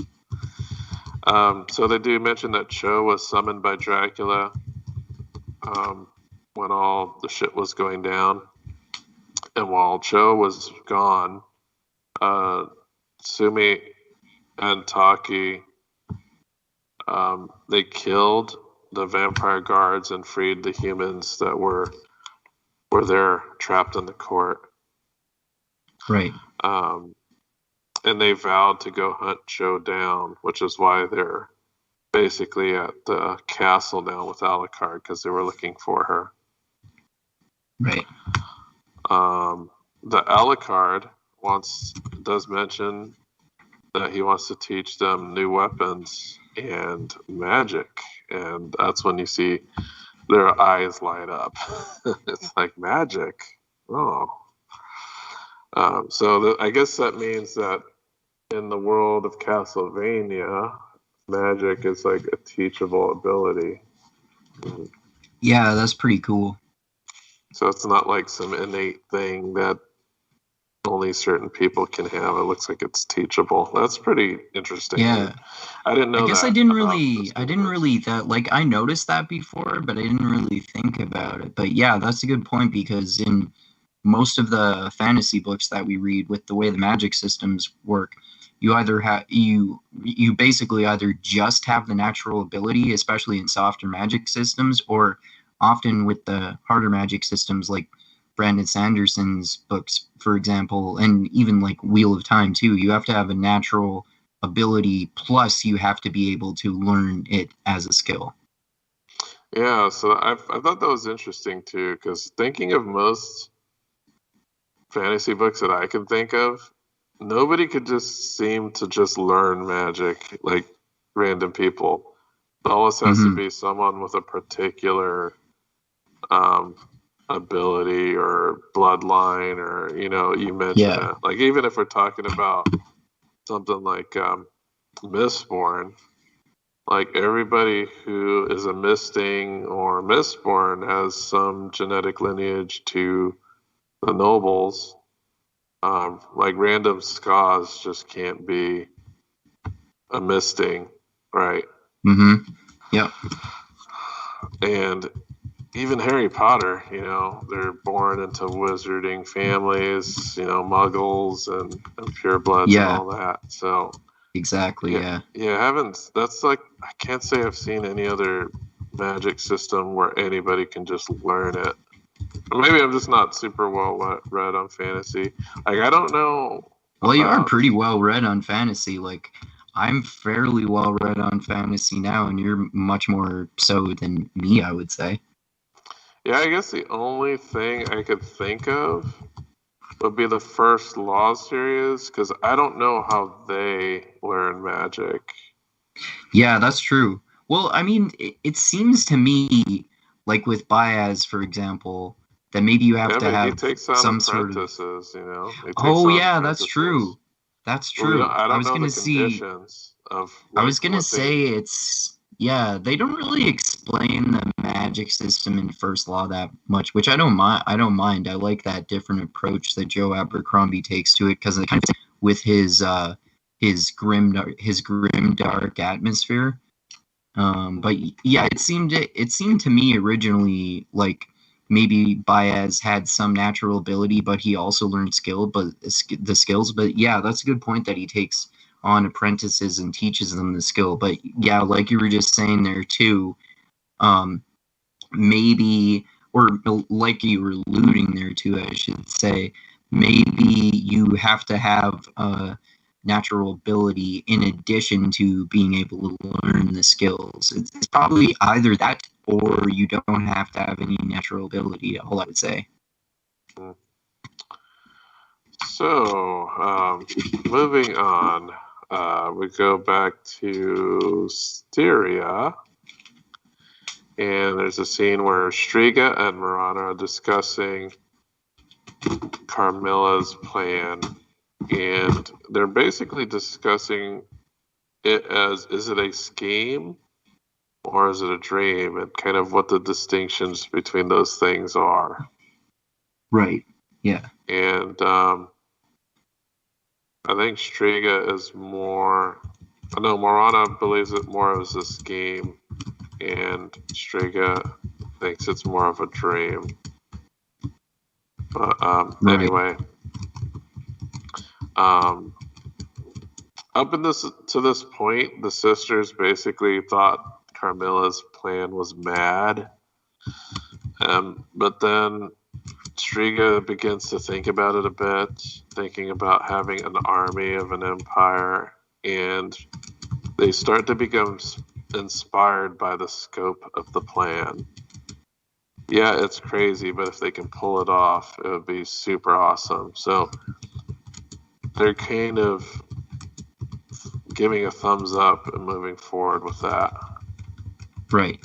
So they do mention that Cho was summoned by Dracula when all the shit was going down. And while Cho was gone, Sumi and Taki, they killed the vampire guards and freed the humans that were there trapped in the court. Right. and they vowed to go hunt Jo down, which is why they're basically at the castle now with Alucard, because they were looking for her. Right. The Alucard does mention that he wants to teach them new weapons and magic, and that's when you see their eyes light up. It's like magic. Oh. So I guess that means that in the world of Castlevania, magic is like a teachable ability. Yeah, that's pretty cool. So it's not like some innate thing that only certain people can have. It looks like it's teachable. That's pretty interesting. Yeah. I didn't know. I guess I didn't really that, like, I noticed that before, but I didn't really think about it. But yeah, that's a good point, because in most of the fantasy books that we read, with the way the magic systems work, you either have you basically either just have the natural ability, especially in softer magic systems, or often with the harder magic systems like Brandon Sanderson's books, for example, and even like Wheel of Time too, you have to have a natural ability, plus you have to be able to learn it as a skill. Yeah, so I thought that was interesting too, because thinking of most fantasy books that I can think of, nobody could just seem to just learn magic like random people. It always has to be someone with a particular ability or bloodline, or you mentioned that. Like, even if we're talking about something like Mistborn, like everybody who is a Misting or Mistborn has some genetic lineage to the nobles. Like random Skaws just can't be a Misting, right? Yep. And even Harry Potter, they're born into wizarding families, muggles and purebloods and all that. So exactly, yeah. That's like, I can't say I've seen any other magic system where anybody can just learn it. Or maybe I'm just not super well read on fantasy. Like, I don't know. Well, you are pretty well read on fantasy. Like, I'm fairly well read on fantasy now, and you're much more so than me, I would say. Yeah, I guess the only thing I could think of would be the first Law series, because I don't know how they learn magic. Yeah, that's true. Well, I mean, it seems to me, like with Baez, for example, that maybe you have to have some sort of... Oh, yeah, that's true. That's true. Well, I was going to say it's... Yeah, they don't really explain the magic system in First Law that much, which I don't mind. I like that different approach that Joe Abercrombie takes to it, because it kind of with his grim dark atmosphere. But yeah, it seemed to me originally like maybe Baez had some natural ability, but he also learned the skills. But yeah, that's a good point that he takes on apprentices and teaches them the skill. But yeah, like you were just saying there too, maybe, or like you were alluding there too, I should say, maybe you have to have a natural ability in addition to being able to learn the skills. It's probably either that, or you don't have to have any natural ability at all, I would say. So, moving on. We go back to Styria, and there's a scene where Striga and Marana are discussing Carmilla's plan, and they're basically discussing it as, is it a scheme or is it a dream, and kind of what the distinctions between those things are. Right, yeah. And I think Striga is more... No, Marana believes it more as a scheme, and Striga thinks it's more of a dream. But anyway, up to this point, the sisters basically thought Carmilla's plan was mad. But then Striga begins to think about it a bit, thinking about having an army of an empire, and they start to become inspired by the scope of the plan. Yeah, it's crazy, but if they can pull it off, it would be super awesome. So they're kind of giving a thumbs up and moving forward with that. Right.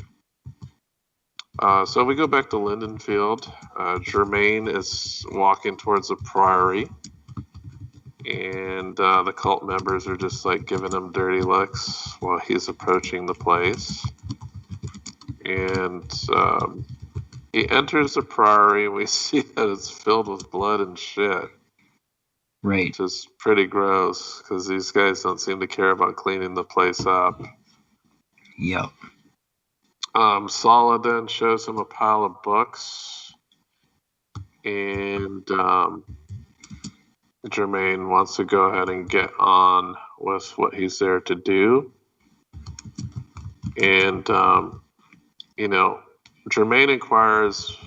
So we go back to Lindenfield. Germain is walking towards the priory, and the cult members are just like giving him dirty looks while he's approaching the place. And he enters the priory, and we see that it's filled with blood and shit. Right. Which is pretty gross, because these guys don't seem to care about cleaning the place up. Yep. Sala then shows him a pile of books, and Germain wants to go ahead and get on with what he's there to do. And, Germain inquires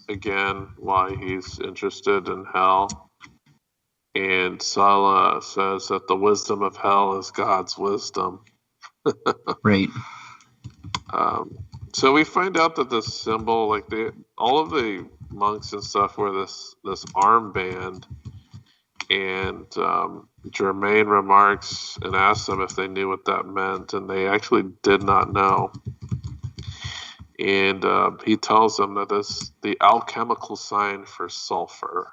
again why he's interested in hell. And Sala says that the wisdom of hell is God's wisdom. Right. So we find out that this symbol, like all of the monks and stuff, wear this armband, and Germain remarks and asks them if they knew what that meant, and they actually did not know. And he tells them that it's the alchemical sign for sulfur,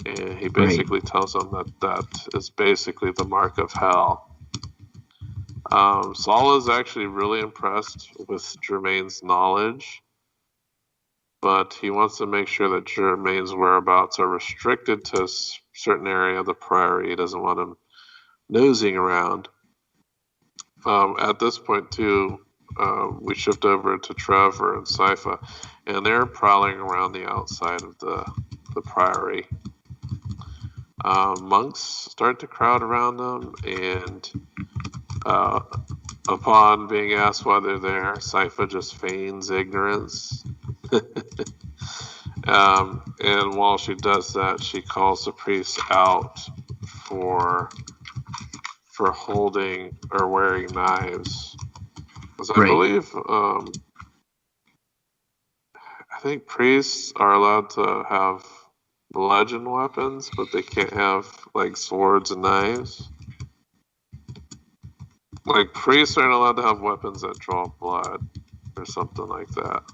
and he basically tells them that is basically the mark of hell. Sala is actually really impressed with Germain's knowledge, but he wants to make sure that Germain's whereabouts are restricted to a certain area of the priory. He doesn't want him nosing around. At this point, too, we shift over to Trevor and Sypha, and they're prowling around the outside of the priory. Monks start to crowd around them, and upon being asked why they're there, Sypha just feigns ignorance. And while she does that, she calls the priest out for holding or wearing knives. Because I believe, I think priests are allowed to have bludgeon weapons, but they can't have like swords and knives. Like, priests aren't allowed to have weapons that draw blood, or something like that.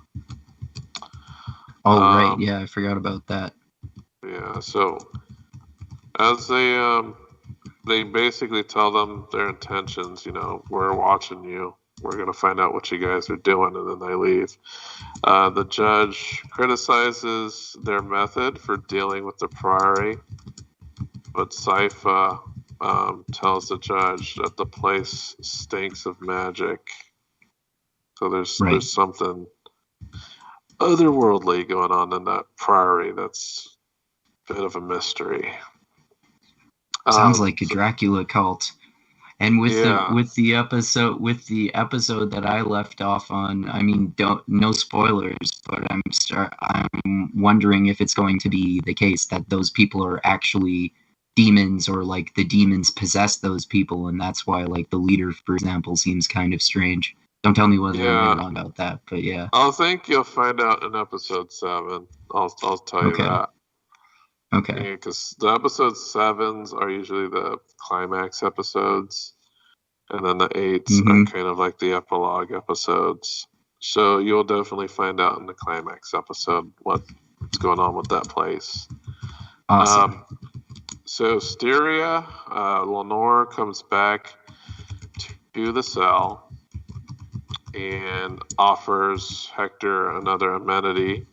Oh, right, yeah, I forgot about that. Yeah, so, as they basically tell them their intentions, we're watching you, we're going to find out what you guys are doing, and then they leave. The judge criticizes their method for dealing with the priory, but Sypha tells the judge that the place stinks of magic. So there's something otherworldly going on in that priory that's a bit of a mystery. Sounds like a Dracula cult. And with the episode that I left off on, I mean, no spoilers, but I'm wondering if it's going to be the case that those people are actually demons, or like the demons possess those people, and that's why like the leader, for example, seems kind of strange. Don't tell me whether I'm wrong about that, but yeah. I think you'll find out in episode 7. I'll tell you that. Okay. Because the episode 7s are usually the climax episodes, and then the 8s are kind of like the epilogue episodes. So you'll definitely find out in the climax episode what's going on with that place. Awesome. So Styria, Lenore comes back to the cell and offers Hector another amenity.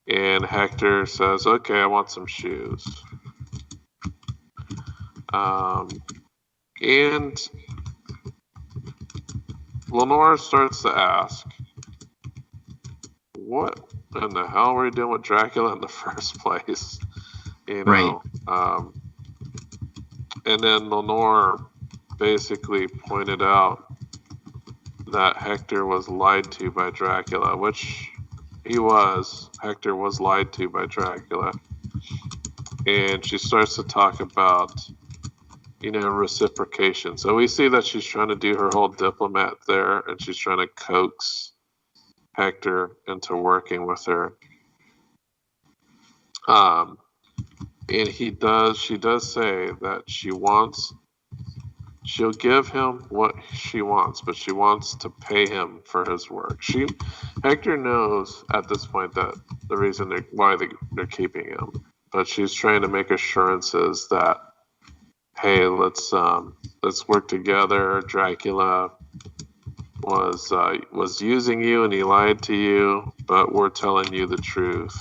And Hector says, okay, I want some shoes. And Lenore starts to ask, what in the hell were you doing with Dracula in the first place? Right. And then Lenore basically pointed out that Hector was lied to by Dracula, which, Hector was lied to by Dracula. And she starts to talk about, reciprocation. So we see that she's trying to do her whole diplomat there, and she's trying to coax Hector into working with her. And she does say that she'll give him what she wants, but she wants to pay him for his work. Hector knows at this point that the reason why they're keeping him, but she's trying to make assurances that, hey, let's work together. Dracula was using you and he lied to you, but we're telling you the truth.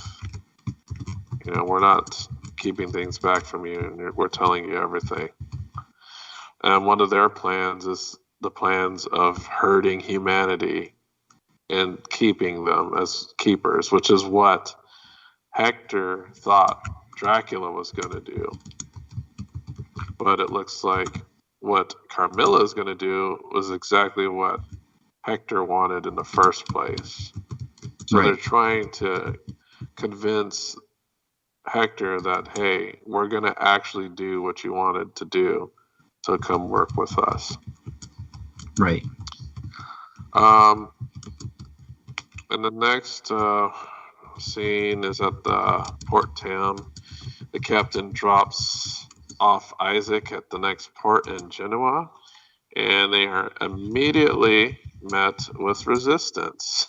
We're not keeping things back from you, and we're telling you everything. And one of their plans is the plans of herding humanity and keeping them as keepers, which is what Hector thought Dracula was going to do. But it looks like what Carmilla is going to do was exactly what Hector wanted in the first place. So They're trying to convince Hector that, hey, we're going to actually do what you wanted to do, so come work with us. Right. And the next scene is at the port town. The captain drops off Isaac at the next port in Genoa, and they are immediately met with resistance.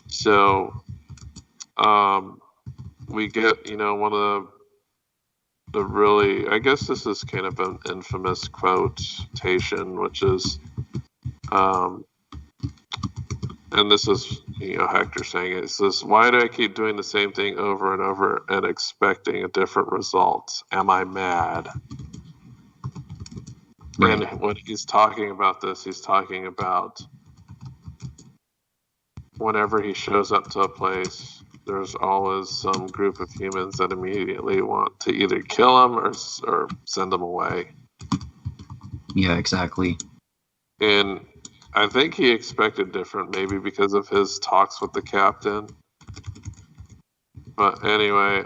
So we get, one of the really, I guess this is kind of an infamous quotation, which is, and this is, Hector saying it. It says, "Why do I keep doing the same thing over and over and expecting a different result? Am I mad?" Right. And when he's talking about this, he's talking about whenever he shows up to a place, there's always some group of humans that immediately want to either kill him or send him away. Yeah, exactly. And I think he expected different, maybe because of his talks with the captain. But anyway,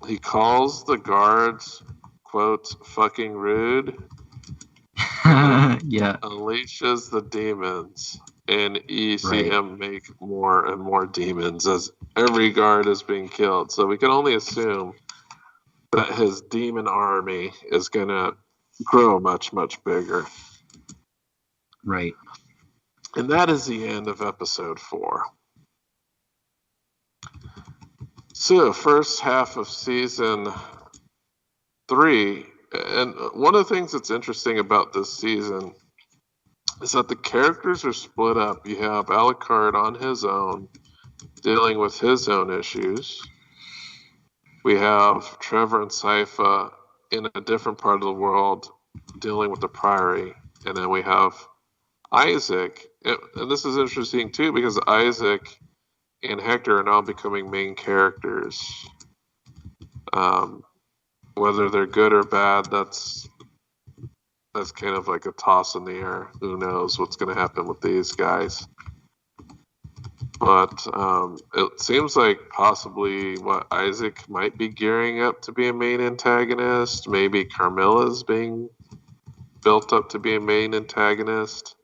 he calls the guards, quote, fucking rude. Yeah. Unleashes the demons. And you see him make more and more demons as every guard is being killed. So we can only assume that his demon army is going to grow much, much bigger. Right. And that is the end of episode 4. So, first half of season 3. And one of the things that's interesting about this season is that the characters are split up. You have Alucard on his own, dealing with his own issues. We have Trevor and Sypha in a different part of the world, dealing with the Priory. And then we have Isaac, and this is interesting too, because Isaac and Hector are now becoming main characters. Whether they're good or bad, that's kind of like a toss in the air. Who knows what's going to happen with these guys? But it seems like possibly Isaac might be gearing up to be a main antagonist. Maybe Carmilla's being built up to be a main antagonist.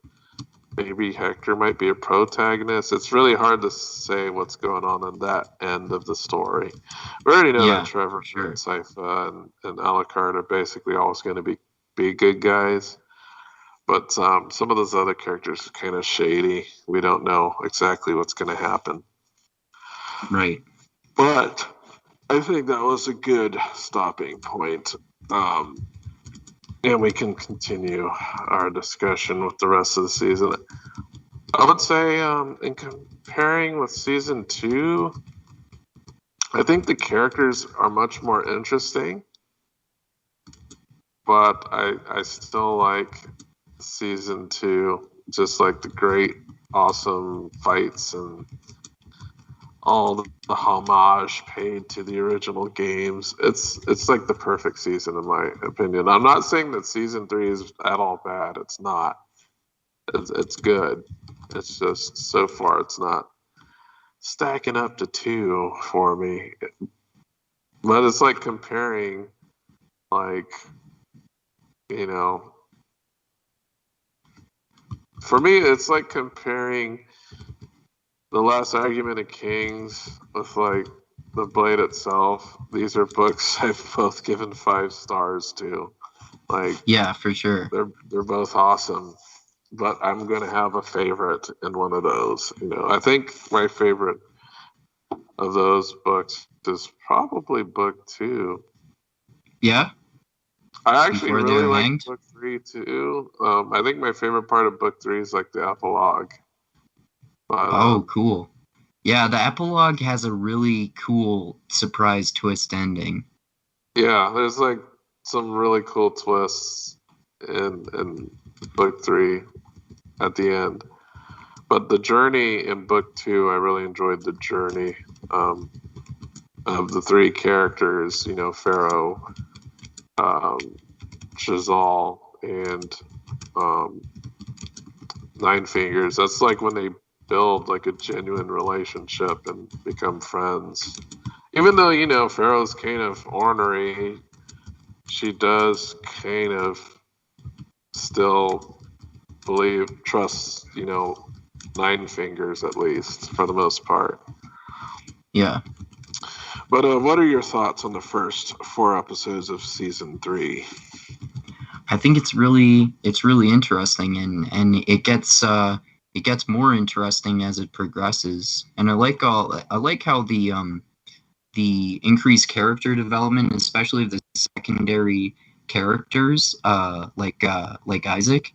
Maybe Hector might be a protagonist. It's really hard to say what's going on in that end of the story. We already know that Trevor and Sypha and Alucard are basically always going to be good guys. But some of those other characters are kind of shady. We don't know exactly what's going to happen. Right. But I think that was a good stopping point. And we can continue our discussion with the rest of the season. I would say, in comparing with season 2, I think the characters are much more interesting. But I still like season 2, just like the great, awesome fights and all the homage paid to the original games. It's like the perfect season in my opinion. I'm not saying that season 3 is at all bad. It's not. It's good. It's just so far it's not stacking up to 2 for me. But it's like comparing, like, you know, for me, it's like comparing The Last Argument of Kings with, like, The Blade itself. These are books I've both given 5 stars to. Like, yeah, for sure. They're both awesome, but I'm gonna have a favorite in one of those. I think my favorite of those books is probably book 2. Yeah. I actually really like book 3 too. I think my favorite part of book 3 is like the epilogue. But, cool. Yeah, the epilogue has a really cool surprise twist ending. Yeah, there's like some really cool twists in book 3 at the end. But the journey in book 2, I really enjoyed the journey of the 3 characters, Pharaoh, Chazal, and Nine Fingers. That's like when they build like a genuine relationship and become friends. Even though, Pharaoh's kind of ornery, she does kind of still trust, Nine Fingers at least, for the most part. Yeah. But what are your thoughts on the first 4 episodes of season 3? I think it's really interesting, and it gets more interesting as it progresses. And I like how the increased character development, especially of the secondary characters, like Isaac,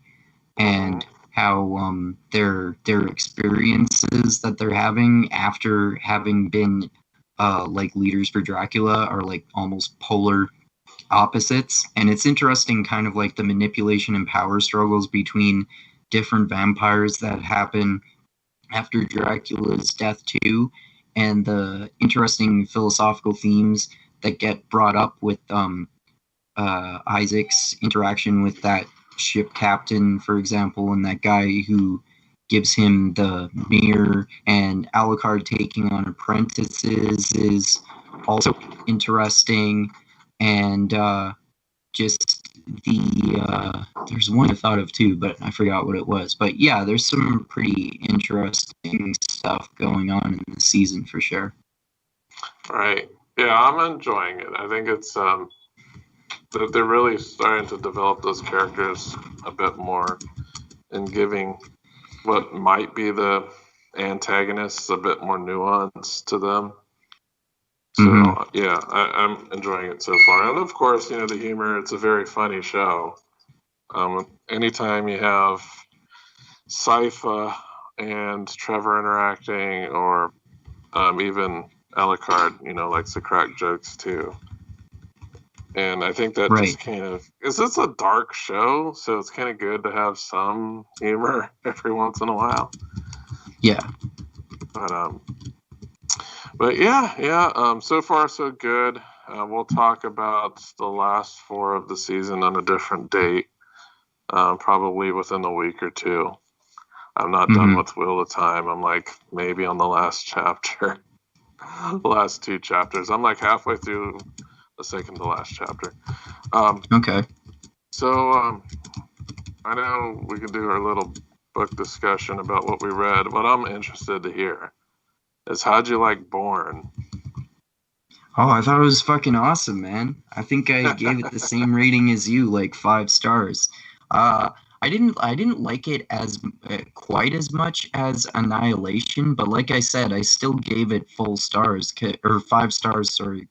and how their experiences that they're having after having been like leaders for Dracula are like almost polar opposites. And it's interesting, kind of like the manipulation and power struggles between different vampires that happen after Dracula's death too, and the interesting philosophical themes that get brought up with Isaac's interaction with that ship captain, for example, and that guy who gives him the mirror, and Alucard taking on apprentices is also interesting. And just there's one I thought of too, but I forgot what it was. But yeah, there's some pretty interesting stuff going on in the season for sure. Right. Yeah, I'm enjoying it. I think it's they're really starting to develop those characters a bit more and giving what might be the antagonists a bit more nuance to them. So, yeah, I'm enjoying it so far. And, of course, the humor, it's a very funny show. Anytime you have Sypha and Trevor interacting, or even Alucard, likes to crack jokes, too. And I think that just kind of... It's a dark show, so it's kind of good to have some humor every once in a while. Yeah. But yeah. So far, so good. We'll talk about the last 4 of the season on a different date, probably within a week or 2. I'm not done with Wheel of Time. I'm like maybe on the last chapter, the last 2 chapters. I'm like halfway through the second to last chapter. Okay. So I know we could do our little book discussion about what we read. What I'm interested to hear is, how'd you like Born? Oh, I thought it was fucking awesome, man. I think I gave it the same rating as you, like 5 stars. I didn't like it as quite as much as Annihilation, but like I said, I still gave it full stars, or 5 stars, sorry,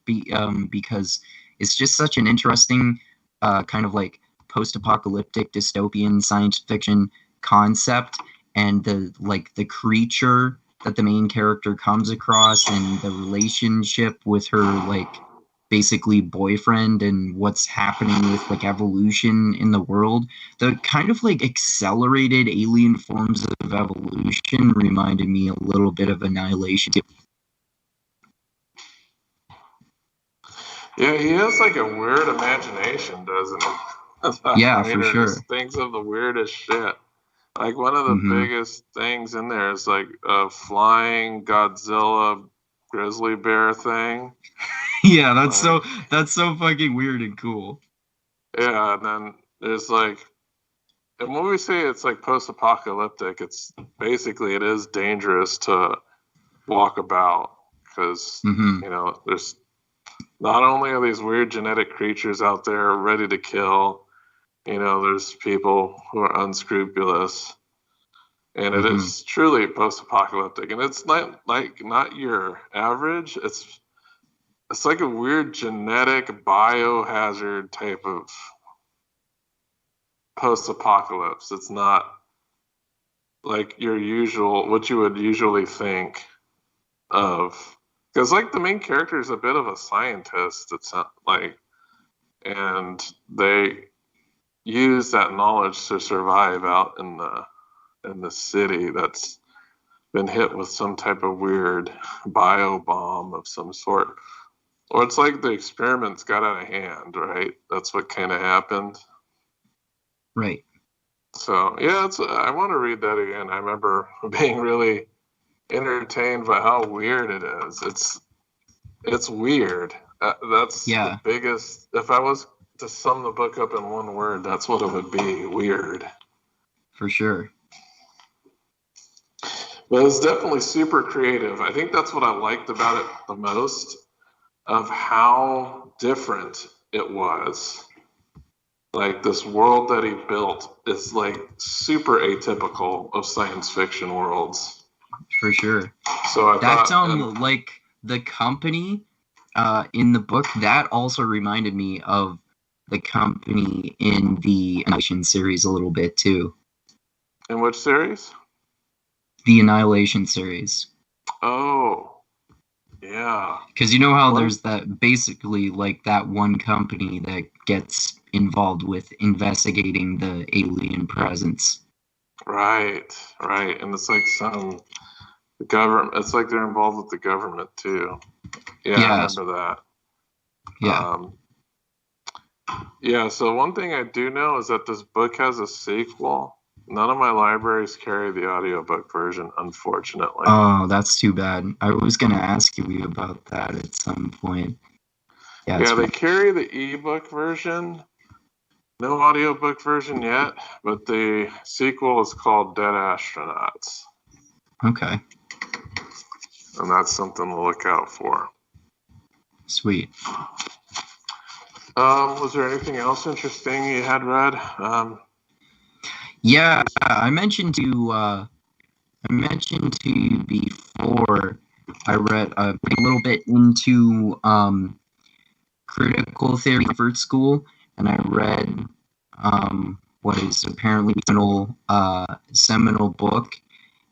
because it's just such an interesting kind of like post-apocalyptic dystopian science fiction concept, and the creature that the main character comes across, and the relationship with her like basically boyfriend, and what's happening with like evolution in the world. The kind of like accelerated alien forms of evolution reminded me a little bit of Annihilation. Yeah, he has like a weird imagination, doesn't he? Yeah, for sure. Just thinks of the weirdest shit. Like one of the biggest things in there is like a flying Godzilla grizzly bear thing. Yeah, that's so fucking weird and cool. Yeah, and then there's like, and when we say it's like post-apocalyptic, it's basically it is dangerous to walk about because you know there's not only are these weird genetic creatures out there ready to kill, you know, there's people who are unscrupulous. And it is truly post-apocalyptic, and it's not like not your average. It's like a weird genetic biohazard type of post-apocalypse. It's not like your usual, what you would usually think of, because like the main character is a bit of a scientist. It's not like, and they use that knowledge to survive out in the city that's been hit with some type of weird bio bomb of some sort. Or it's like the experiments got out of hand, right? That's what kind of happened. Right. So, yeah, I want to read that again. I remember being really entertained by how weird it is. It's weird. That's the biggest... If I was to sum the book up in one word, that's what it would be. Weird. For sure. But it's definitely super creative. I think that's what I liked about it the most, of how different it was. Like, this world that he built is, like, super atypical of science fiction worlds. For sure. So like, the company in the book, that also reminded me of the company in the Annihilation series a little bit, too. In which series? The Annihilation series. Oh, yeah. Because you know how there's that, basically, like, that one company that gets involved with investigating the alien presence. Right. And it's like the government, it's like they're involved with the government, too. Yeah, I remember that. Yeah. Yeah, so one thing I do know is that this book has a sequel. None of my libraries carry the audiobook version, unfortunately. Oh, that's too bad. I was going to ask you about that at some point. Yeah, they carry the ebook version. No audiobook version yet, but the sequel is called Dead Astronauts. Okay. And that's something to look out for. Sweet. Was there anything else interesting you had read? Yeah, I mentioned to you before. I read a little bit into critical theory comfort school, and I read what is apparently a seminal book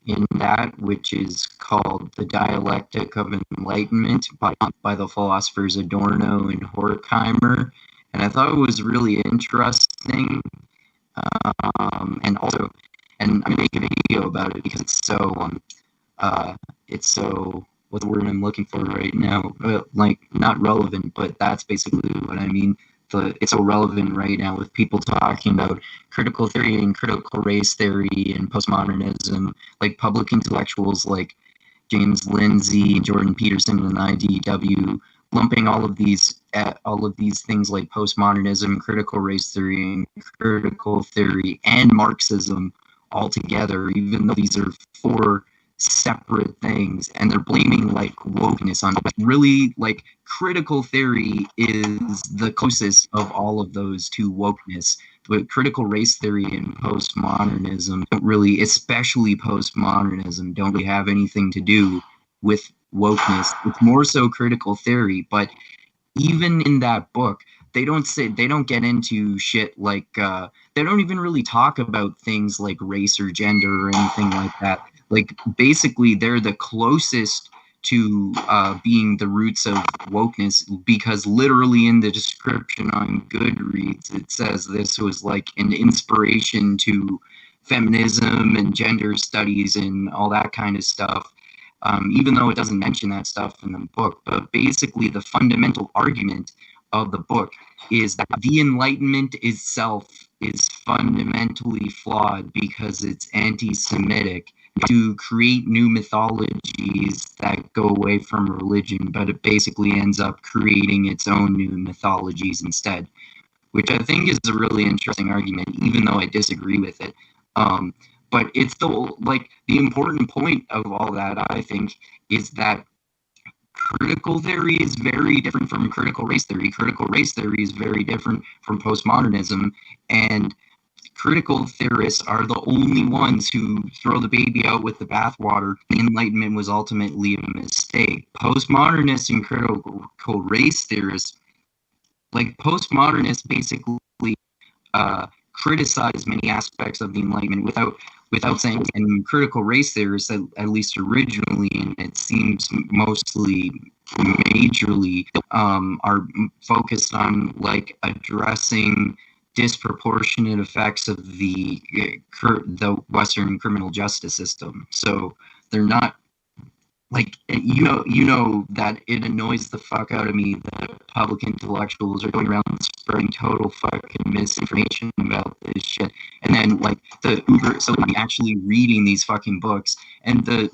in that, which is called The Dialectic of Enlightenment by the philosophers Adorno and Horkheimer. And I thought it was really interesting. And I'm going to make a video about it because it's so, what's the word I'm looking for right now? Like, not relevant, but that's basically what I mean. It's so relevant right now with people talking about critical theory and critical race theory and postmodernism, like public intellectuals like James Lindsay, Jordan Peterson, and IDW, lumping all of these things like postmodernism, critical race theory, and critical theory, and Marxism all together, even though these are four separate things, and they're blaming like wokeness on it. But really, like, critical theory is the closest of all of those to wokeness. But critical race theory and postmodernism don't really, especially postmodernism, don't really have anything to do with wokeness. It's more so critical theory. But even in that book, they don't get into shit like they don't even really talk about things like race or gender or anything like that. Like, basically, they're the closest to being the roots of wokeness, because literally in the description on Goodreads, it says this was like an inspiration to feminism and gender studies and all that kind of stuff, even though it doesn't mention that stuff in the book. But basically, the fundamental argument of the book is that the Enlightenment itself is fundamentally flawed because it's anti-Semitic, to create new mythologies that go away from religion, but it basically ends up creating its own new mythologies instead, which I think is a really interesting argument, even though I disagree with it. But it's the important point of all that, I think, is that critical theory is very different from critical race theory. Critical race theory is very different from postmodernism, and critical theorists are the only ones who throw the baby out with the bathwater. The Enlightenment was ultimately a mistake. Postmodernists and critical race theorists, postmodernists basically criticize many aspects of the Enlightenment without saying, and critical race theorists, at least originally, and it seems mostly majorly, are focused on addressing disproportionate effects of the Western criminal justice system. So they're not you know that it annoys the fuck out of me that public intellectuals are going around spreading total fucking misinformation about this shit, and then the uber actually reading these fucking books, and the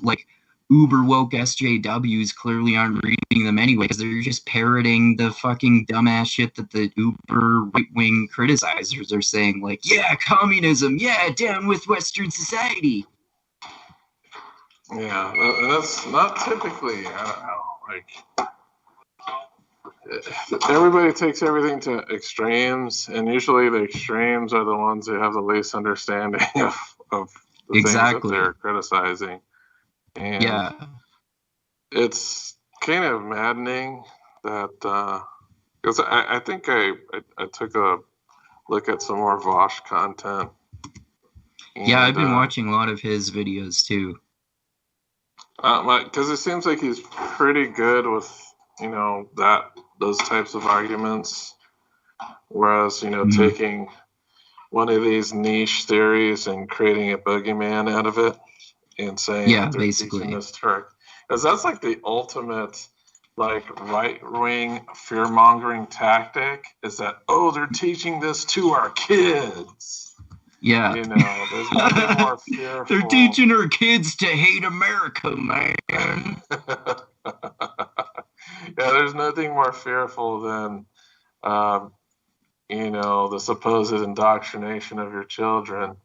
uber woke SJWs clearly aren't reading them anyway because they're just parroting the fucking dumbass shit that the uber right-wing criticizers are saying, yeah, communism, yeah, down with Western society. Yeah, that's not typically, I don't know, everybody takes everything to extremes, and usually the extremes are the ones who have the least understanding of the things that they're criticizing. And yeah, it's kind of maddening that, because I think I took a look at some more Vosh content. Yeah, I've been watching a lot of his videos too. Because it seems like he's pretty good with, those types of arguments. Whereas, taking one of these niche theories and creating a boogeyman out of it and saying, yeah, basically, this trick. Because that's the ultimate, right-wing fear-mongering tactic, is that, they're teaching this to our kids. Yeah. There's nothing more fearful. They're teaching our kids to hate America, man. Yeah, there's nothing more fearful than, the supposed indoctrination of your children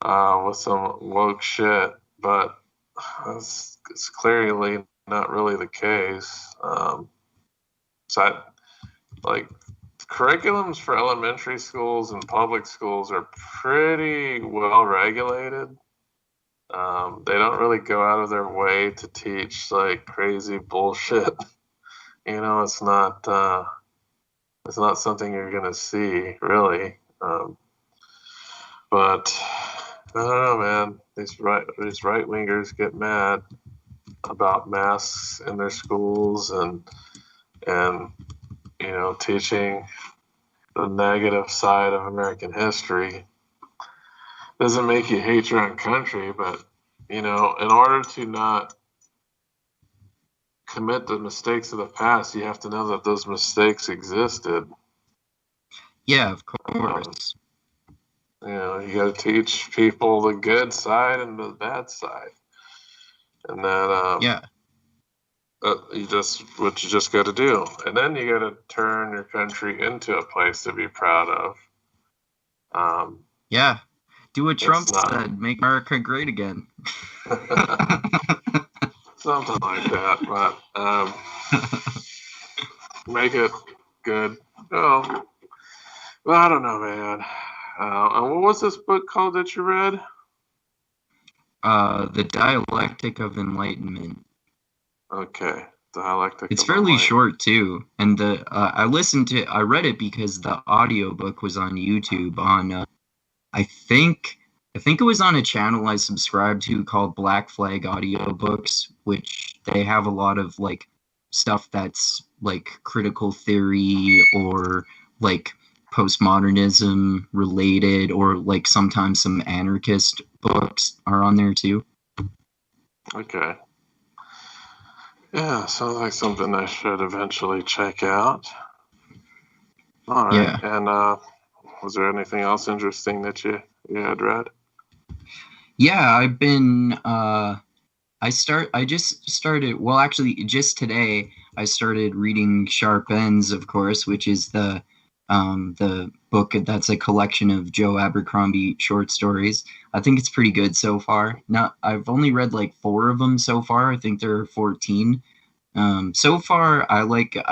with some woke shit. But it's clearly not really the case. Curriculums for elementary schools and public schools are pretty well regulated. They don't really go out of their way to teach crazy bullshit. It's not something you're gonna see really. But I don't know, man. These right wingers get mad about masks in their schools and teaching the negative side of American history. Doesn't make you hate your own country, but, in order to not commit the mistakes of the past, you have to know that those mistakes existed. Yeah, of course. You got to teach people the good side and the bad side. And that, yeah. You just got to do, and then you got to turn your country into a place to be proud of. Yeah, do what Trump said: make America great again. Something like that, but make it good. Oh, well, I don't know, man. And what was this book called that you read? The Dialectic of Enlightenment. Okay, Dialectic. It's fairly short too, and I read it because the audiobook was on YouTube on I think it was on a channel I subscribed to called Black Flag Audiobooks, which they have a lot of stuff that's critical theory or postmodernism related, or sometimes some anarchist books are on there too. Okay. Yeah, sounds like something I should eventually check out. All right. Yeah. And Was there anything else interesting that you had read? Yeah, I've been. I just started. Well, actually, just today I started reading Sharp Ends, of course, which is the book that's a collection of Joe Abercrombie short stories. I think it's pretty good so far. I've only read like 4 of them so far. I think there are 14. So far, I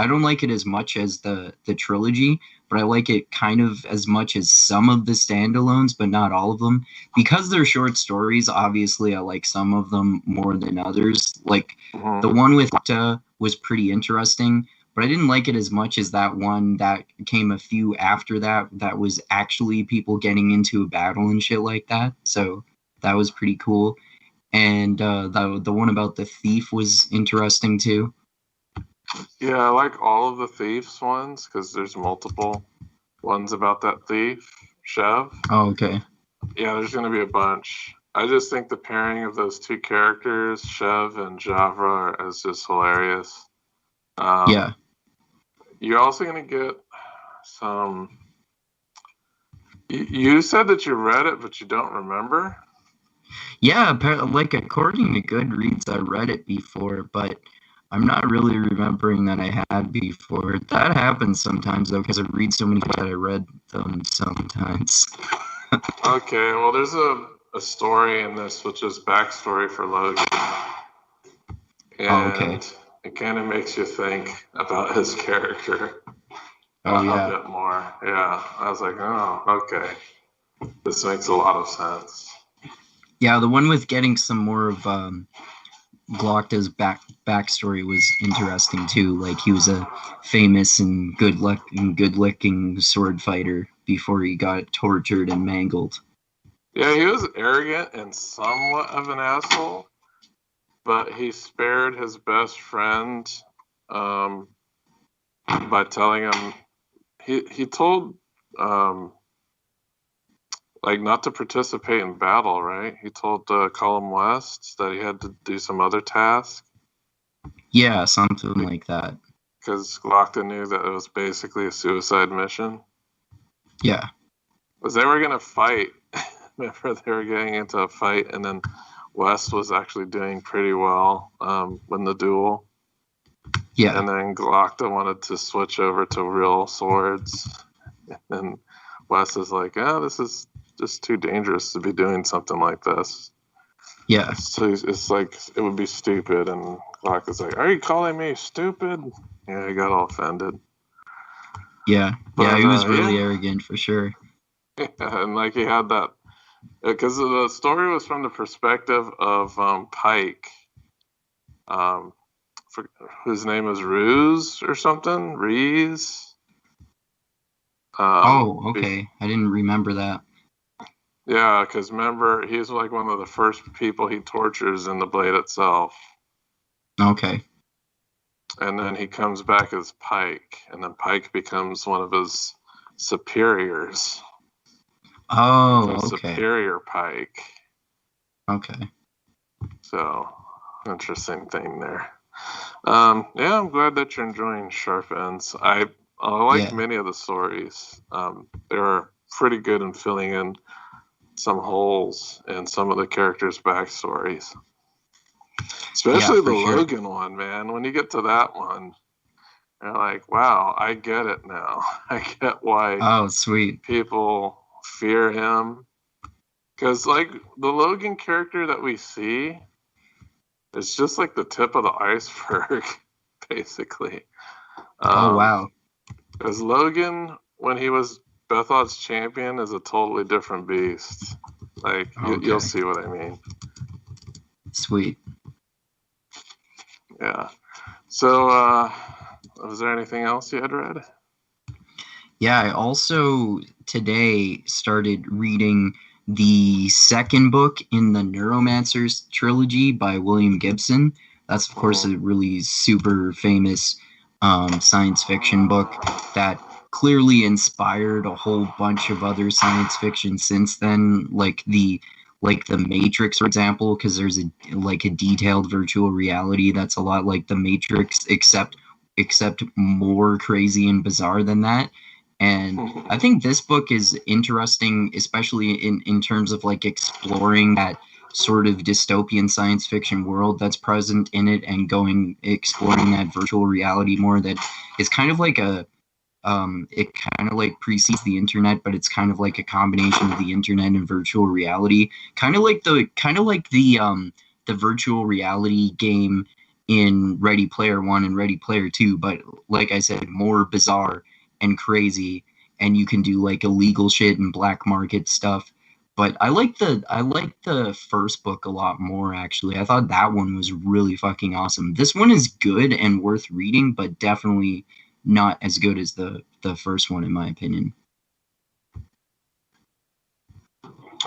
don't like it as much as the trilogy, but I like it kind of as much as some of the standalones, but not all of them. Because they're short stories, obviously I like some of them more than others. Like the one with was pretty interesting, but I didn't like it as much as that one that came a few after that was actually people getting into a battle and shit like that. So that was pretty cool. And the one about the thief was interesting too. Yeah, I like all of the Thieves ones because there's multiple ones about that thief, Chev. Oh, okay. Yeah, there's going to be a bunch. I just think the pairing of those 2 characters, Chev and Javra, is just hilarious. Yeah. You're also going to get some... You said that you read it, but you don't remember? Yeah, like according to Goodreads, I read it before, but I'm not really remembering that I had before. That happens sometimes, though, because I read so many that I read them sometimes. Okay, well, there's a story in this, which is backstory for Logan. And it kind of makes you think about his character a bit more. Yeah, I was like, oh, okay. This makes a lot of sense. Yeah, the one with getting some more of Glocta's backstory was interesting too. Like he was a famous and good-looking sword fighter before he got tortured and mangled. Yeah, he was arrogant and somewhat of an asshole, but he spared his best friend by telling him he told like not to participate in battle, right? He told Colum West that he had to do some other task. Yeah, something like that. Because Glocta knew that it was basically a suicide mission. Yeah. Because they were going to fight. Remember, they were getting into a fight, and then West was actually doing pretty well in the duel. Yeah. And then Glocta wanted to switch over to real swords. And West is like, this is just too dangerous to be doing something like this. Yeah. So it's like, it would be stupid. And Glocta's like, are you calling me stupid? Yeah, he got all offended. Yeah. But, he was really arrogant for sure. Yeah, and like he had that, because the story was from the perspective of Pike, whose name is Ruse or something? Reese? Okay. I didn't remember that. Yeah, because remember, he's like one of the first people he tortures in the Blade itself. Okay. And then he comes back as Pike, and then Pike becomes one of his superiors. Oh, okay. Superior Pike. Okay. So, interesting thing there. I'm glad that you're enjoying Sharp Ends. I like many of the stories. They were pretty good in filling in some holes in some of the characters' backstories. Especially the Logan one, man. When you get to that one, you're like, wow, I get it now. I get why people fear him. Because, like, the Logan character that we see is just like the tip of the iceberg, basically. Wow. Because Logan, when he was Bethod's champion, is a totally different beast. Like, you'll see what I mean. Sweet. Yeah. So, was there anything else you had read? Yeah, I also today started reading the second book in the Neuromancers trilogy by William Gibson. That's, of course, a really super famous science fiction book that clearly inspired a whole bunch of other science fiction since then, like the Matrix, for example, because there's a detailed virtual reality that's a lot like the Matrix, except more crazy and bizarre than that. And I think this book is interesting, especially in terms of like exploring that sort of dystopian science fiction world that's present in it, and exploring that virtual reality more. That is kind of like it kind of like precedes the internet, but it's kind of like a combination of the internet and virtual reality, kind of like the virtual reality game in Ready Player One and Ready Player Two, but like I said, more bizarre and crazy, and you can do like illegal shit and black market stuff. But I like the first book a lot more, actually. I thought that one was really fucking awesome. This one is good and worth reading, but definitely not as good as the first one, in my opinion.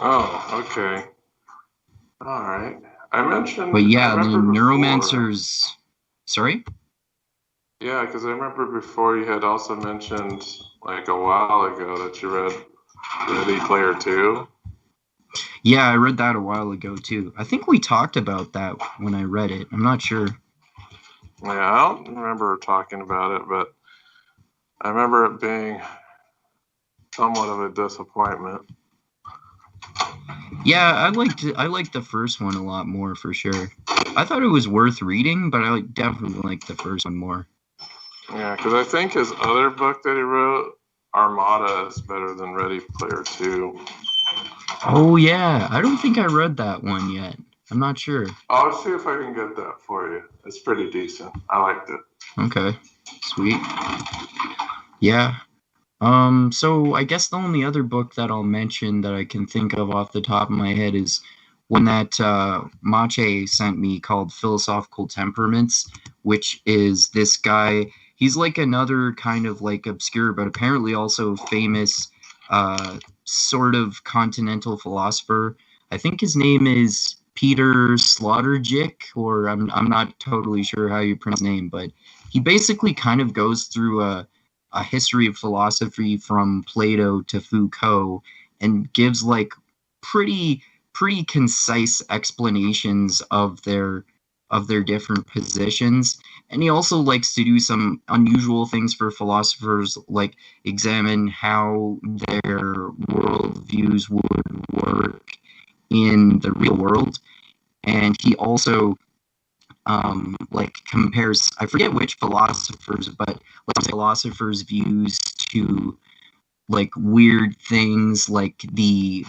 Oh, okay. All right. I mentioned. But yeah, the Neuromancers. Sorry? Yeah, because I remember before you had also mentioned, like a while ago, that you read Ready Player 2. Yeah, I read that a while ago too. I think we talked about that when I read it. I'm not sure. Yeah, I don't remember talking about it, but I remember it being somewhat of a disappointment. Yeah, I liked the first one a lot more, for sure. I thought it was worth reading, but I definitely liked the first one more. Yeah, because I think his other book that he wrote, Armada, is better than Ready Player 2. Oh yeah, I don't think I read that one yet. I'm not sure. I'll see if I can get that for you. It's pretty decent. I liked it. Okay, sweet. Yeah. So I guess the only other book that I'll mention that I can think of off the top of my head is one that Mache sent me, called Philosophical Temperaments, which is this guy. He's like another kind of like obscure, but apparently also famous sort of continental philosopher. I think his name is Peter Sloterdijk, or I'm not totally sure how you pronounce his name, but he basically kind of goes through a history of philosophy from Plato to Foucault, and gives like pretty concise explanations of their different positions. And he also likes to do some unusual things for philosophers, like examine how their worldviews would work in the real world. And he also like compares, I forget which philosophers, but like philosophers' views to like weird things like the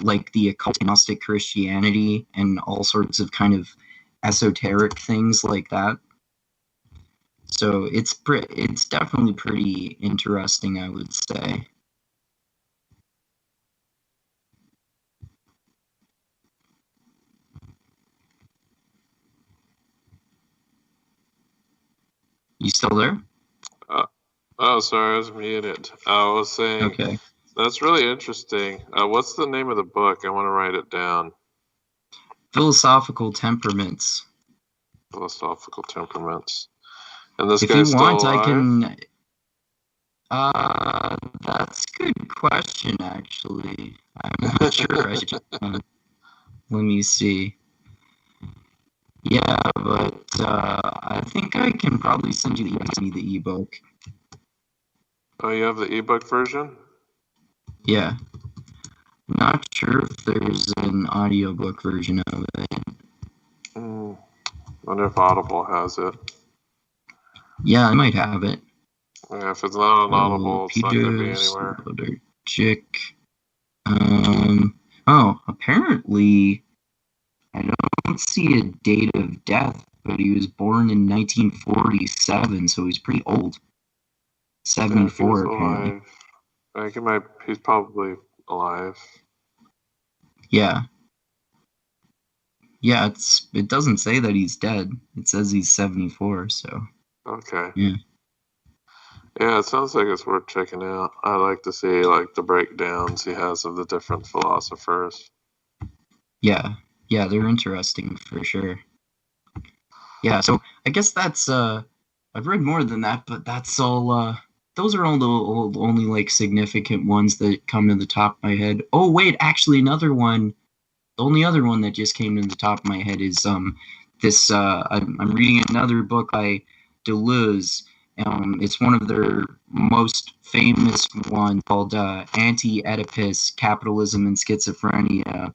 occult Gnostic Christianity and all sorts of kind of esoteric things like that. So it's definitely pretty interesting, I would say. You still there? Oh, sorry, I was muted. I was saying, okay. That's really interesting. What's the name of the book? I want to write it down. Philosophical Temperaments. Philosophical Temperaments. And this if guy's you want, still alive? I can. That's a good question, actually. I'm not sure. I should, let me see. Yeah, but I think I can probably send you the ebook. Oh, you have the ebook version? Yeah. I'm not sure if there's an audiobook version of it. Wonder if Audible has it. Yeah, I might have it. Yeah, if it's not on Audible, it's not going to be anywhere. Apparently, I don't see a date of death, but he was born in 1947, so he's pretty old. 74, apparently. I think he's probably alive. Yeah. Yeah, it doesn't say that he's dead. It says he's 74, so. Okay. Yeah. Yeah, it sounds like it's worth checking out. I like to see like the breakdowns he has of the different philosophers. Yeah, they're interesting for sure. Yeah, so I guess that's I've read more than that, but that's all. Those are all the only like significant ones that come to the top of my head. Oh wait, actually another one. The only other one that just came to the top of my head is this. I'm reading another book by Deleuze, It's one of their most famous ones called Anti-Oedipus, Capitalism and Schizophrenia.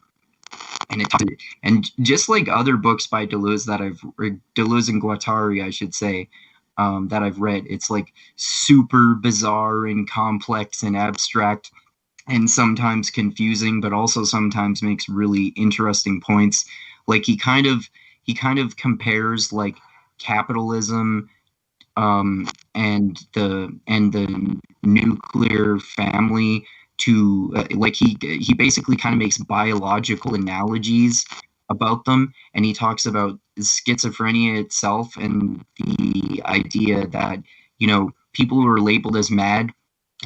And just like other books by Deleuze Deleuze and Guattari, I should say, that I've read, it's like super bizarre and complex and abstract and sometimes confusing, but also sometimes makes really interesting points. Like he kind of compares like capitalism and the nuclear family to like he basically kind of makes biological analogies about them, and he talks about schizophrenia itself and the idea that, you know, people who are labeled as mad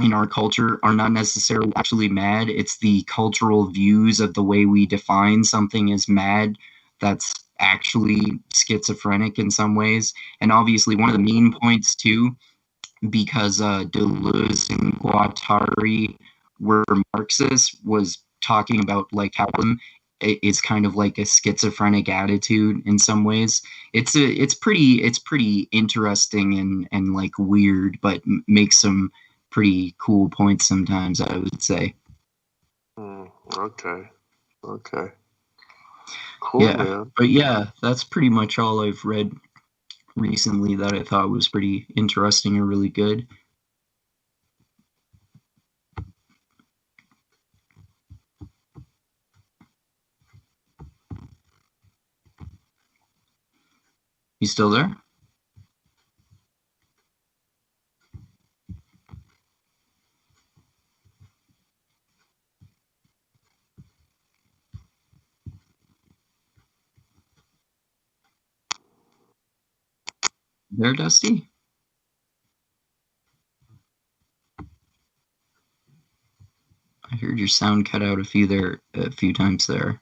in our culture are not necessarily actually mad. It's the cultural views of the way we define something as mad that's actually schizophrenic in some ways. And obviously one of the main points too, because Deleuze and Guattari were Marxists, was talking about like how it's kind of like a schizophrenic attitude in some ways. It's pretty interesting and like weird, but makes some pretty cool points sometimes, I would say. Okay. Cool, yeah, man. But yeah, that's pretty much all I've read recently that I thought was pretty interesting and really good. You still there? There, Dusty? I heard your sound cut out a few times there.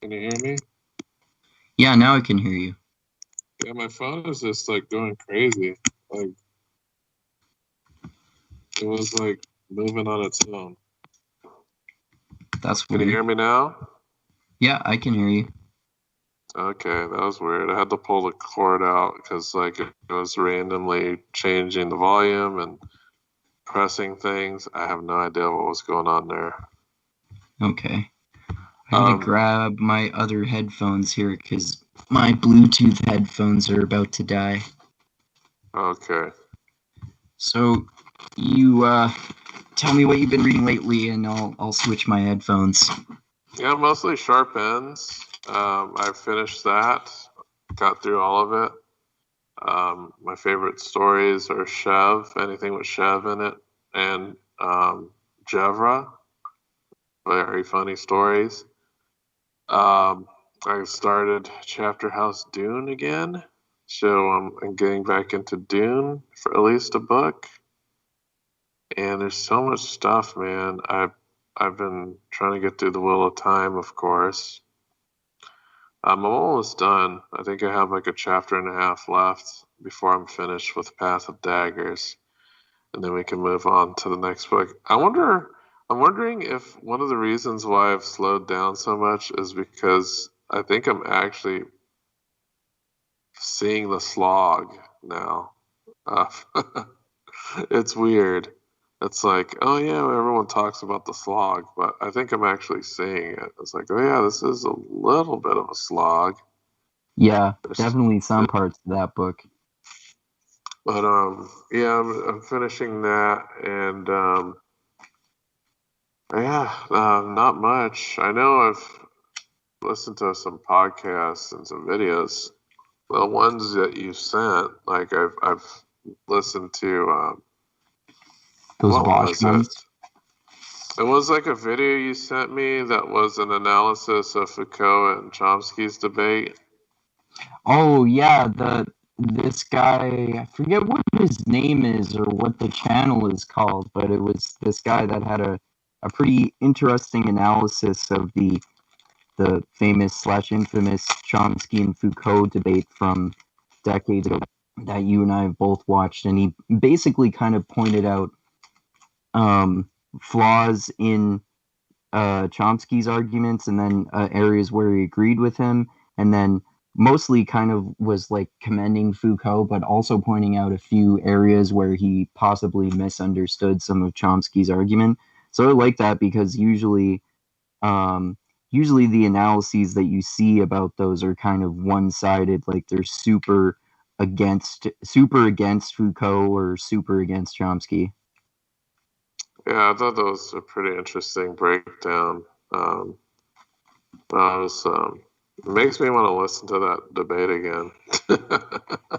Can you hear me? Yeah, now I can hear you. Yeah, my phone is just like going crazy. Like it was like moving on its own. That's weird. Can you hear me now? Yeah, I can hear you. Okay, that was weird. I had to pull the cord out because like it was randomly changing the volume and pressing things. I have no idea what was going on there. Okay. I had to grab my other headphones here because my Bluetooth headphones are about to die. Okay. So you tell me what you've been reading lately, and I'll switch my headphones. Yeah, mostly Sharp Ends. I finished that. Got through all of it. My favorite stories are Chev, anything with Chev in it, and Jevra. Very funny stories. I started Chapter House Dune again, so I'm getting back into Dune for at least a book. And there's so much stuff, man. I've been trying to get through the Wheel of Time, of course. I'm almost done. I think I have like a chapter and a half left before I'm finished with Path of Daggers, and then we can move on to the next book. I'm wondering if one of the reasons why I've slowed down so much is because I think I'm actually seeing the slog now. It's weird. It's like, oh yeah, everyone talks about the slog, but I think I'm actually seeing it. It's like, oh yeah, this is a little bit of a slog. Yeah, definitely some parts of that book. But yeah, I'm finishing that, and not much. I know I've listened to some podcasts and some videos. The ones that you sent, like I've listened to. Those Bosch ones. It was like a video you sent me that was an analysis of Foucault and Chomsky's debate. Oh yeah, this guy, I forget what his name is or what the channel is called, but it was this guy that had a pretty interesting analysis of the famous / infamous Chomsky and Foucault debate from decades ago that you and I have both watched, and he basically kind of pointed out flaws in Chomsky's arguments, and then areas where he agreed with him, and then mostly kind of was like commending Foucault, but also pointing out a few areas where he possibly misunderstood some of Chomsky's argument. So I like that because usually the analyses that you see about those are kind of one-sided, like they're super against Foucault or super against Chomsky. Yeah, I thought that was a pretty interesting breakdown. It makes me want to listen to that debate again.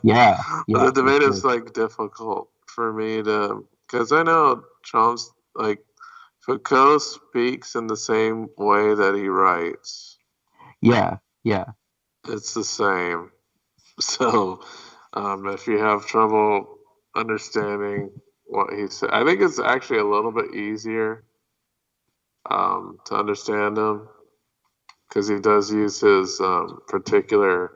Yeah. The debate is like difficult for me to, because I know Foucault speaks in the same way that he writes. Yeah. It's the same. So, if you have trouble understanding what he said, I think it's actually a little bit easier to understand him because he does use his particular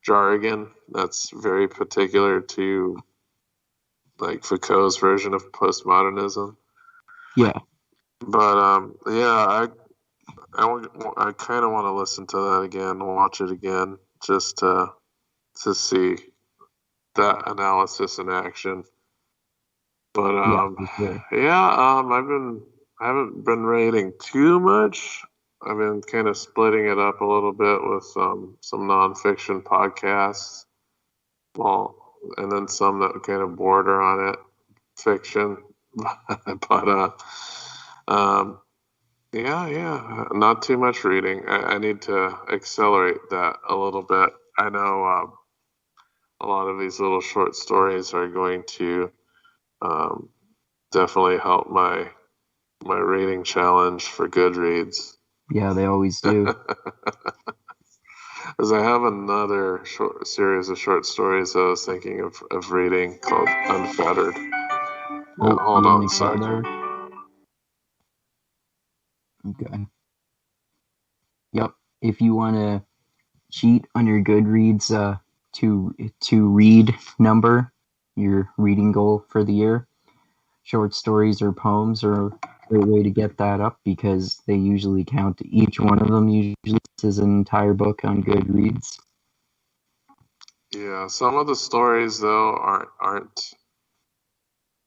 jargon that's very particular to like Foucault's version of postmodernism. Yeah. But I kind of want to listen to that again, watch it again, just to see that analysis in action. But I haven't been reading too much. I've been kind of splitting it up a little bit with some nonfiction podcasts, and then some that kind of border on it, fiction. But not too much reading. I need to accelerate that a little bit. I know a lot of these little short stories are going to definitely help my reading challenge for Goodreads. Yeah, they always do. Because I have another series of short stories I was thinking of reading called Unfettered. Hold on a second. Okay. Yep. If you want to cheat on your Goodreads to read number, your reading goal for the year, short stories or poems are a great way to get that up because they usually count. Each one of them usually is an entire book on Goodreads. Yeah, some of the stories though aren't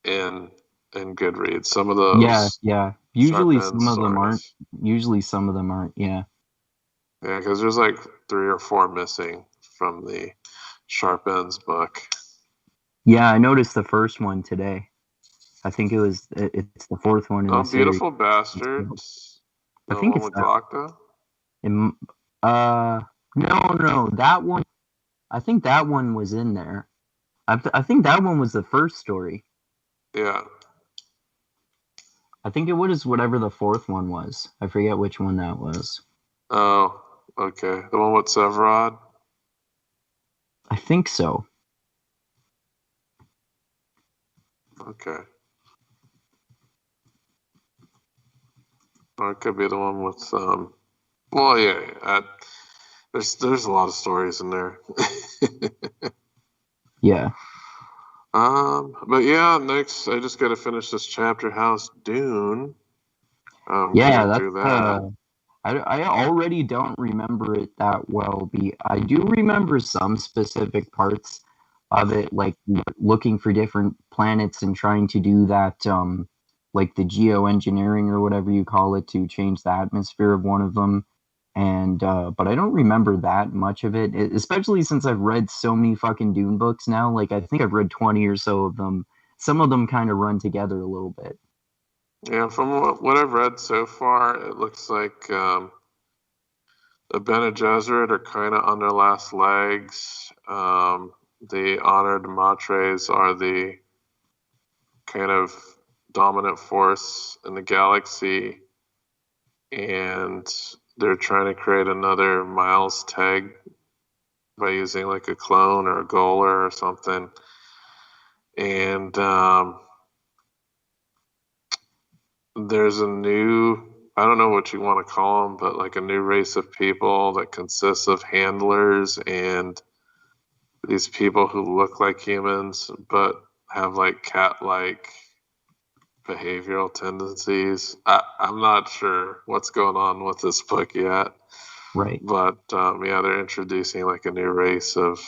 in Goodreads. Some of those. Yeah. Usually some of them aren't. Yeah. Yeah, because there's like 3 or 4 missing from the Sharp Ends book. Yeah, I noticed the first one today. I think it's the 4th one in the series. Beautiful Bastards. I think it's Glocka. No, that one. I think that one was in there. I think that one was the first story. Yeah. I think it was whatever the 4th one was. I forget which one that was. Oh, okay. The one with Severod? I think so. Okay. Or it could be the one with there's a lot of stories in there. Yeah. But yeah, next I just got to finish this chapter house Dune. Yeah, that's I already don't remember it that well. I do remember some specific parts of it, like looking for different planets and trying to do that, like the geoengineering or whatever you call it, to change the atmosphere of one of them. And but I don't remember that much of it, especially since I've read so many fucking Dune books now. Like I think I've read 20 or so of them. Some of them kind of run together a little bit. Yeah, from what I've read so far, it looks like the Bene Gesserit are kind of on their last legs. The Honored Matres are the kind of dominant force in the galaxy, and they're trying to create another Miles Teg by using like a clone or a Goler or something. And there's a new, I don't know what you want to call them, but like a new race of people that consists of handlers and these people who look like humans but have like cat-like behavioral tendencies. I'm not sure what's going on with this book yet. Right. But yeah, they're introducing like a new race of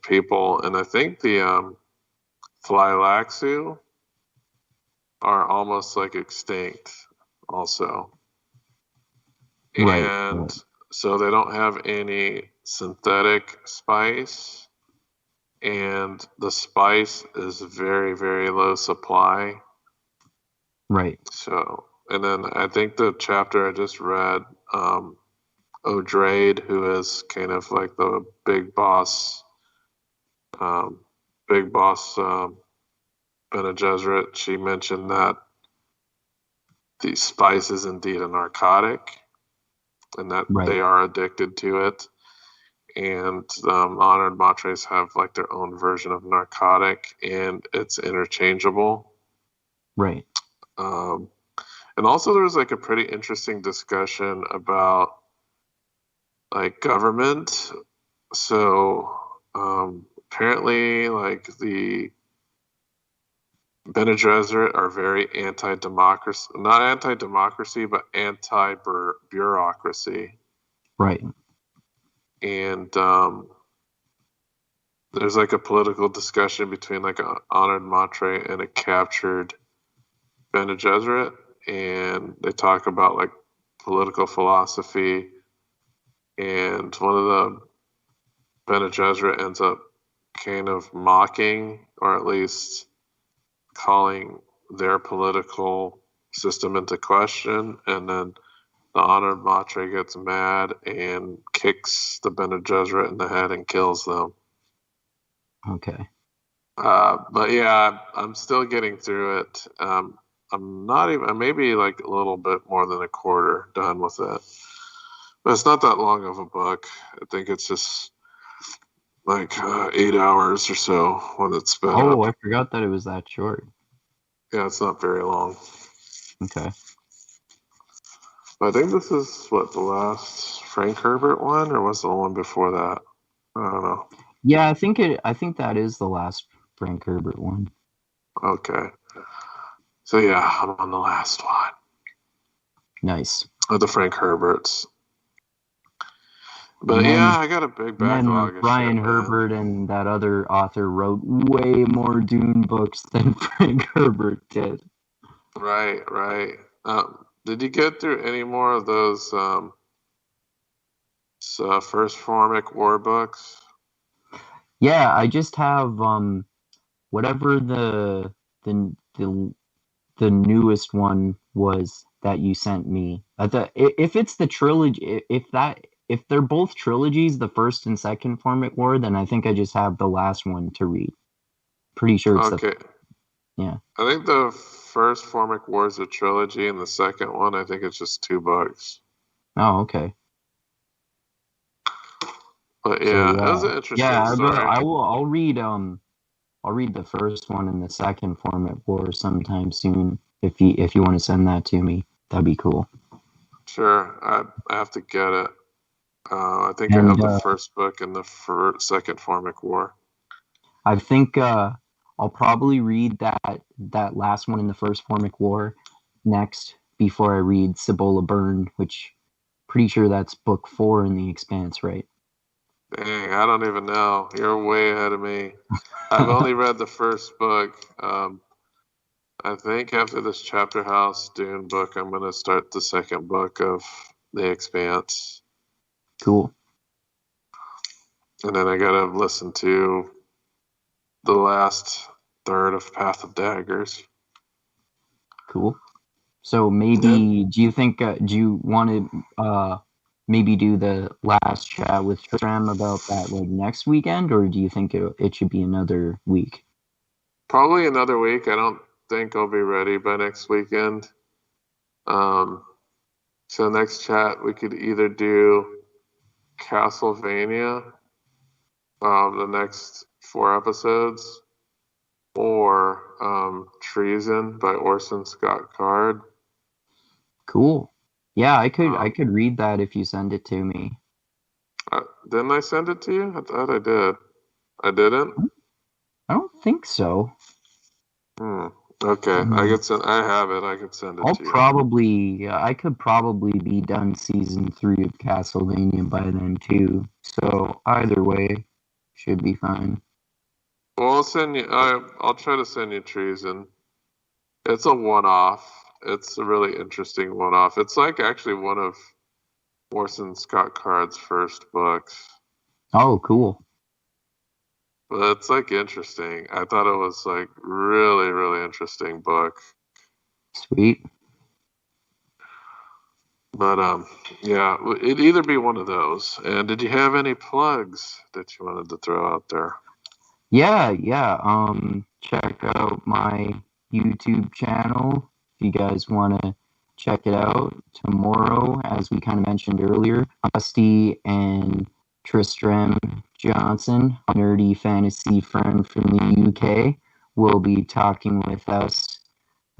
people, and I think the Thylaxu are almost like extinct, also. Right. And so they don't have any synthetic spice, and the spice is very, very low supply. Right. So, and then I think the chapter I just read, O'Drade, who is kind of like the big boss, um, Bene Gesserit, she mentioned that the spice is indeed a narcotic, and that they are addicted to it. And honored matres have like their own version of narcotic, and it's interchangeable. Right. And also there was like a pretty interesting discussion about like government. So apparently like the Bene Gesserit are very anti-democracy, not anti-democracy, but anti-bureaucracy. Right. And there's like a political discussion between like an honored matre and a captured Bene Gesserit, and they talk about like political philosophy, and one of the Bene Gesserit ends up kind of mocking, or at least calling their political system into question, and then the honored matre gets mad and kicks the Bene Gesserit in the head and kills them. Okay. But yeah, I'm still getting through it. I'm not even, maybe like a little bit more than a quarter done with it. But it's not that long of a book. I think it's just like 8 hours or so when it's sped up. Oh, I forgot that it was that short. Yeah, it's not very long. Okay. I think this is what, the last Frank Herbert one, or was the one before that? I don't know. Yeah, I think that is the last Frank Herbert one. Okay. So yeah, I'm on the last one. Nice. Of the Frank Herberts. But yeah, I got a big backlog of Brian shit, Herbert and that other author wrote way more Dune books than Frank Herbert did. Right. Did you get through any more of those First Formic War books? Yeah, I just have whatever the newest one was that you sent me. If it's the trilogy, if they're both trilogies, the first and second Formic War, then I think I just have the last one to read. Pretty sure it's okay. Yeah. I think the first Formic War is a trilogy, and the second one, I think it's just 2 books. Oh, okay. But yeah, it was an interesting story. I'll read the first one and the second Formic War sometime soon. If you want to send that to me, that'd be cool. Sure, I have to get it. I think I have the first book and the second Formic War. I think I'll probably read that last one in the first Formic War next before I read Cibola Burn, which pretty sure that's book 4 in the Expanse, right? Dang, I don't even know. You're way ahead of me. I've only read the first book. I think after this Chapter House Dune book, I'm going to start the second book of The Expanse. Cool. And then I got to listen to the last third of Path of Daggers. Cool. So maybe, do you think, do you want to maybe do the last chat with Tram about that like next weekend, or do you think it should be another week? Probably another week. I don't think I'll be ready by next weekend. So next chat, we could either do Castlevania, the next 4 episodes, or Treason by Orson Scott Card. Cool. Yeah, I could read that if you send it to me. Didn't I send it to you? I thought I did. I didn't? I don't think so. Okay, I have it. I could send it to you. I could probably be done season 3 of Castlevania by then too. So either way, should be fine. Well, I'll send you. I'll try to send you Treason. It's a one-off. It's a really interesting one-off. It's like actually one of Orson Scott Card's first books. Oh, cool. But it's like interesting. I thought it was like really, really interesting book. Sweet. But yeah, it'd either be one of those. And did you have any plugs that you wanted to throw out there? Yeah. Check out my YouTube channel if you guys want to check it out. Tomorrow, as we kind of mentioned earlier, Dusty and Tristram Johnson, a nerdy fantasy friend from the UK, will be talking with us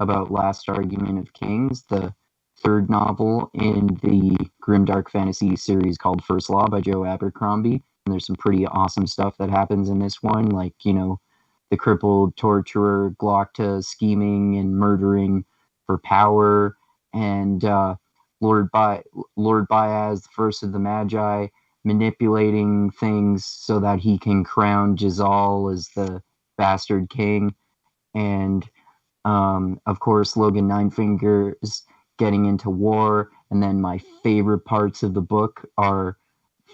about Last Argument of Kings, the third novel in the grimdark fantasy series called First Law by Joe Abercrombie. And there's some pretty awesome stuff that happens in this one, like, the crippled torturer Glocta scheming and murdering for power, and Lord Baez, the first of the Magi, manipulating things so that he can crown Jezal as the bastard king, and of course Logan Ninefingers getting into war. And then my favorite parts of the book are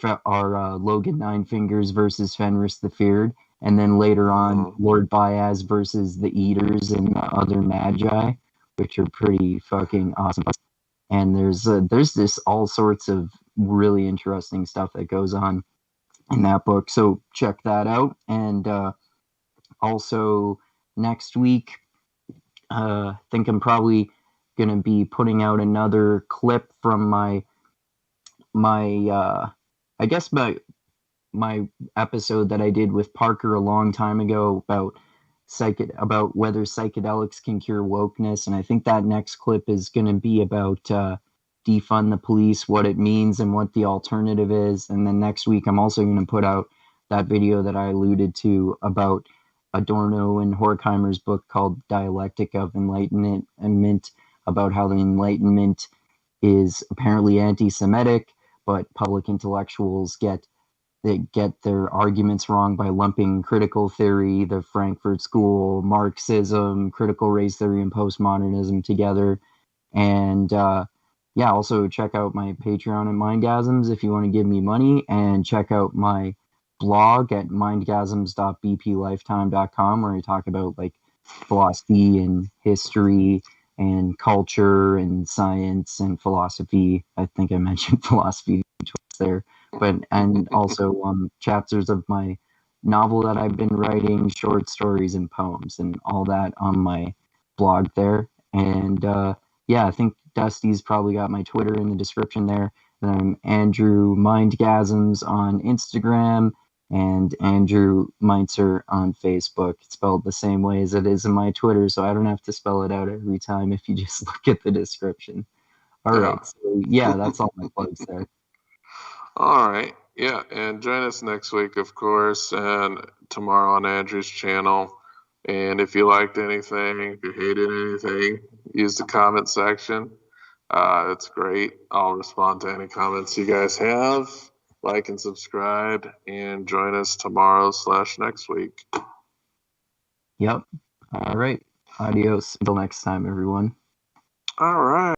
Logan Ninefingers versus Fenris the Feared, and then later on Lord Baez versus the Eaters and the other Magi, which are pretty fucking awesome. And there's this all sorts of really interesting stuff that goes on in that book, so check that out. And also next week, I think I'm probably gonna be putting out another clip from my episode that I did with Parker a long time ago about whether psychedelics can cure wokeness. And I think that next clip is going to be about defund the police, what it means and what the alternative is. And then next week, I'm also going to put out that video that I alluded to about Adorno and Horkheimer's book called Dialectic of Enlightenment, about how the Enlightenment is apparently anti-Semitic, but public intellectuals get their arguments wrong by lumping critical theory, the Frankfurt School, Marxism, critical race theory, and postmodernism together. And also check out my Patreon at Mindgasms if you want to give me money, and check out my blog at mindgasms.bplifetime.com, where I talk about like philosophy and history and culture and science and philosophy. I think I mentioned philosophy twice there. And also chapters of my novel that I've been writing, short stories and poems, and all that on my blog there. And I think Dusty's probably got my Twitter in the description there. And I'm Andrew Mindgasms on Instagram and Andrew Meintzer on Facebook. It's spelled the same way as it is in my Twitter, so I don't have to spell it out every time if you just look at the description. All right, so that's all my plugs there. All right. Yeah, and join us next week, of course, and tomorrow on Andrew's channel. And if you liked anything, if you hated anything, use the comment section. It's great. I'll respond to any comments you guys have. Like and subscribe, and join us tomorrow/next week. Yep. All right. Adios. Until next time, everyone. All right.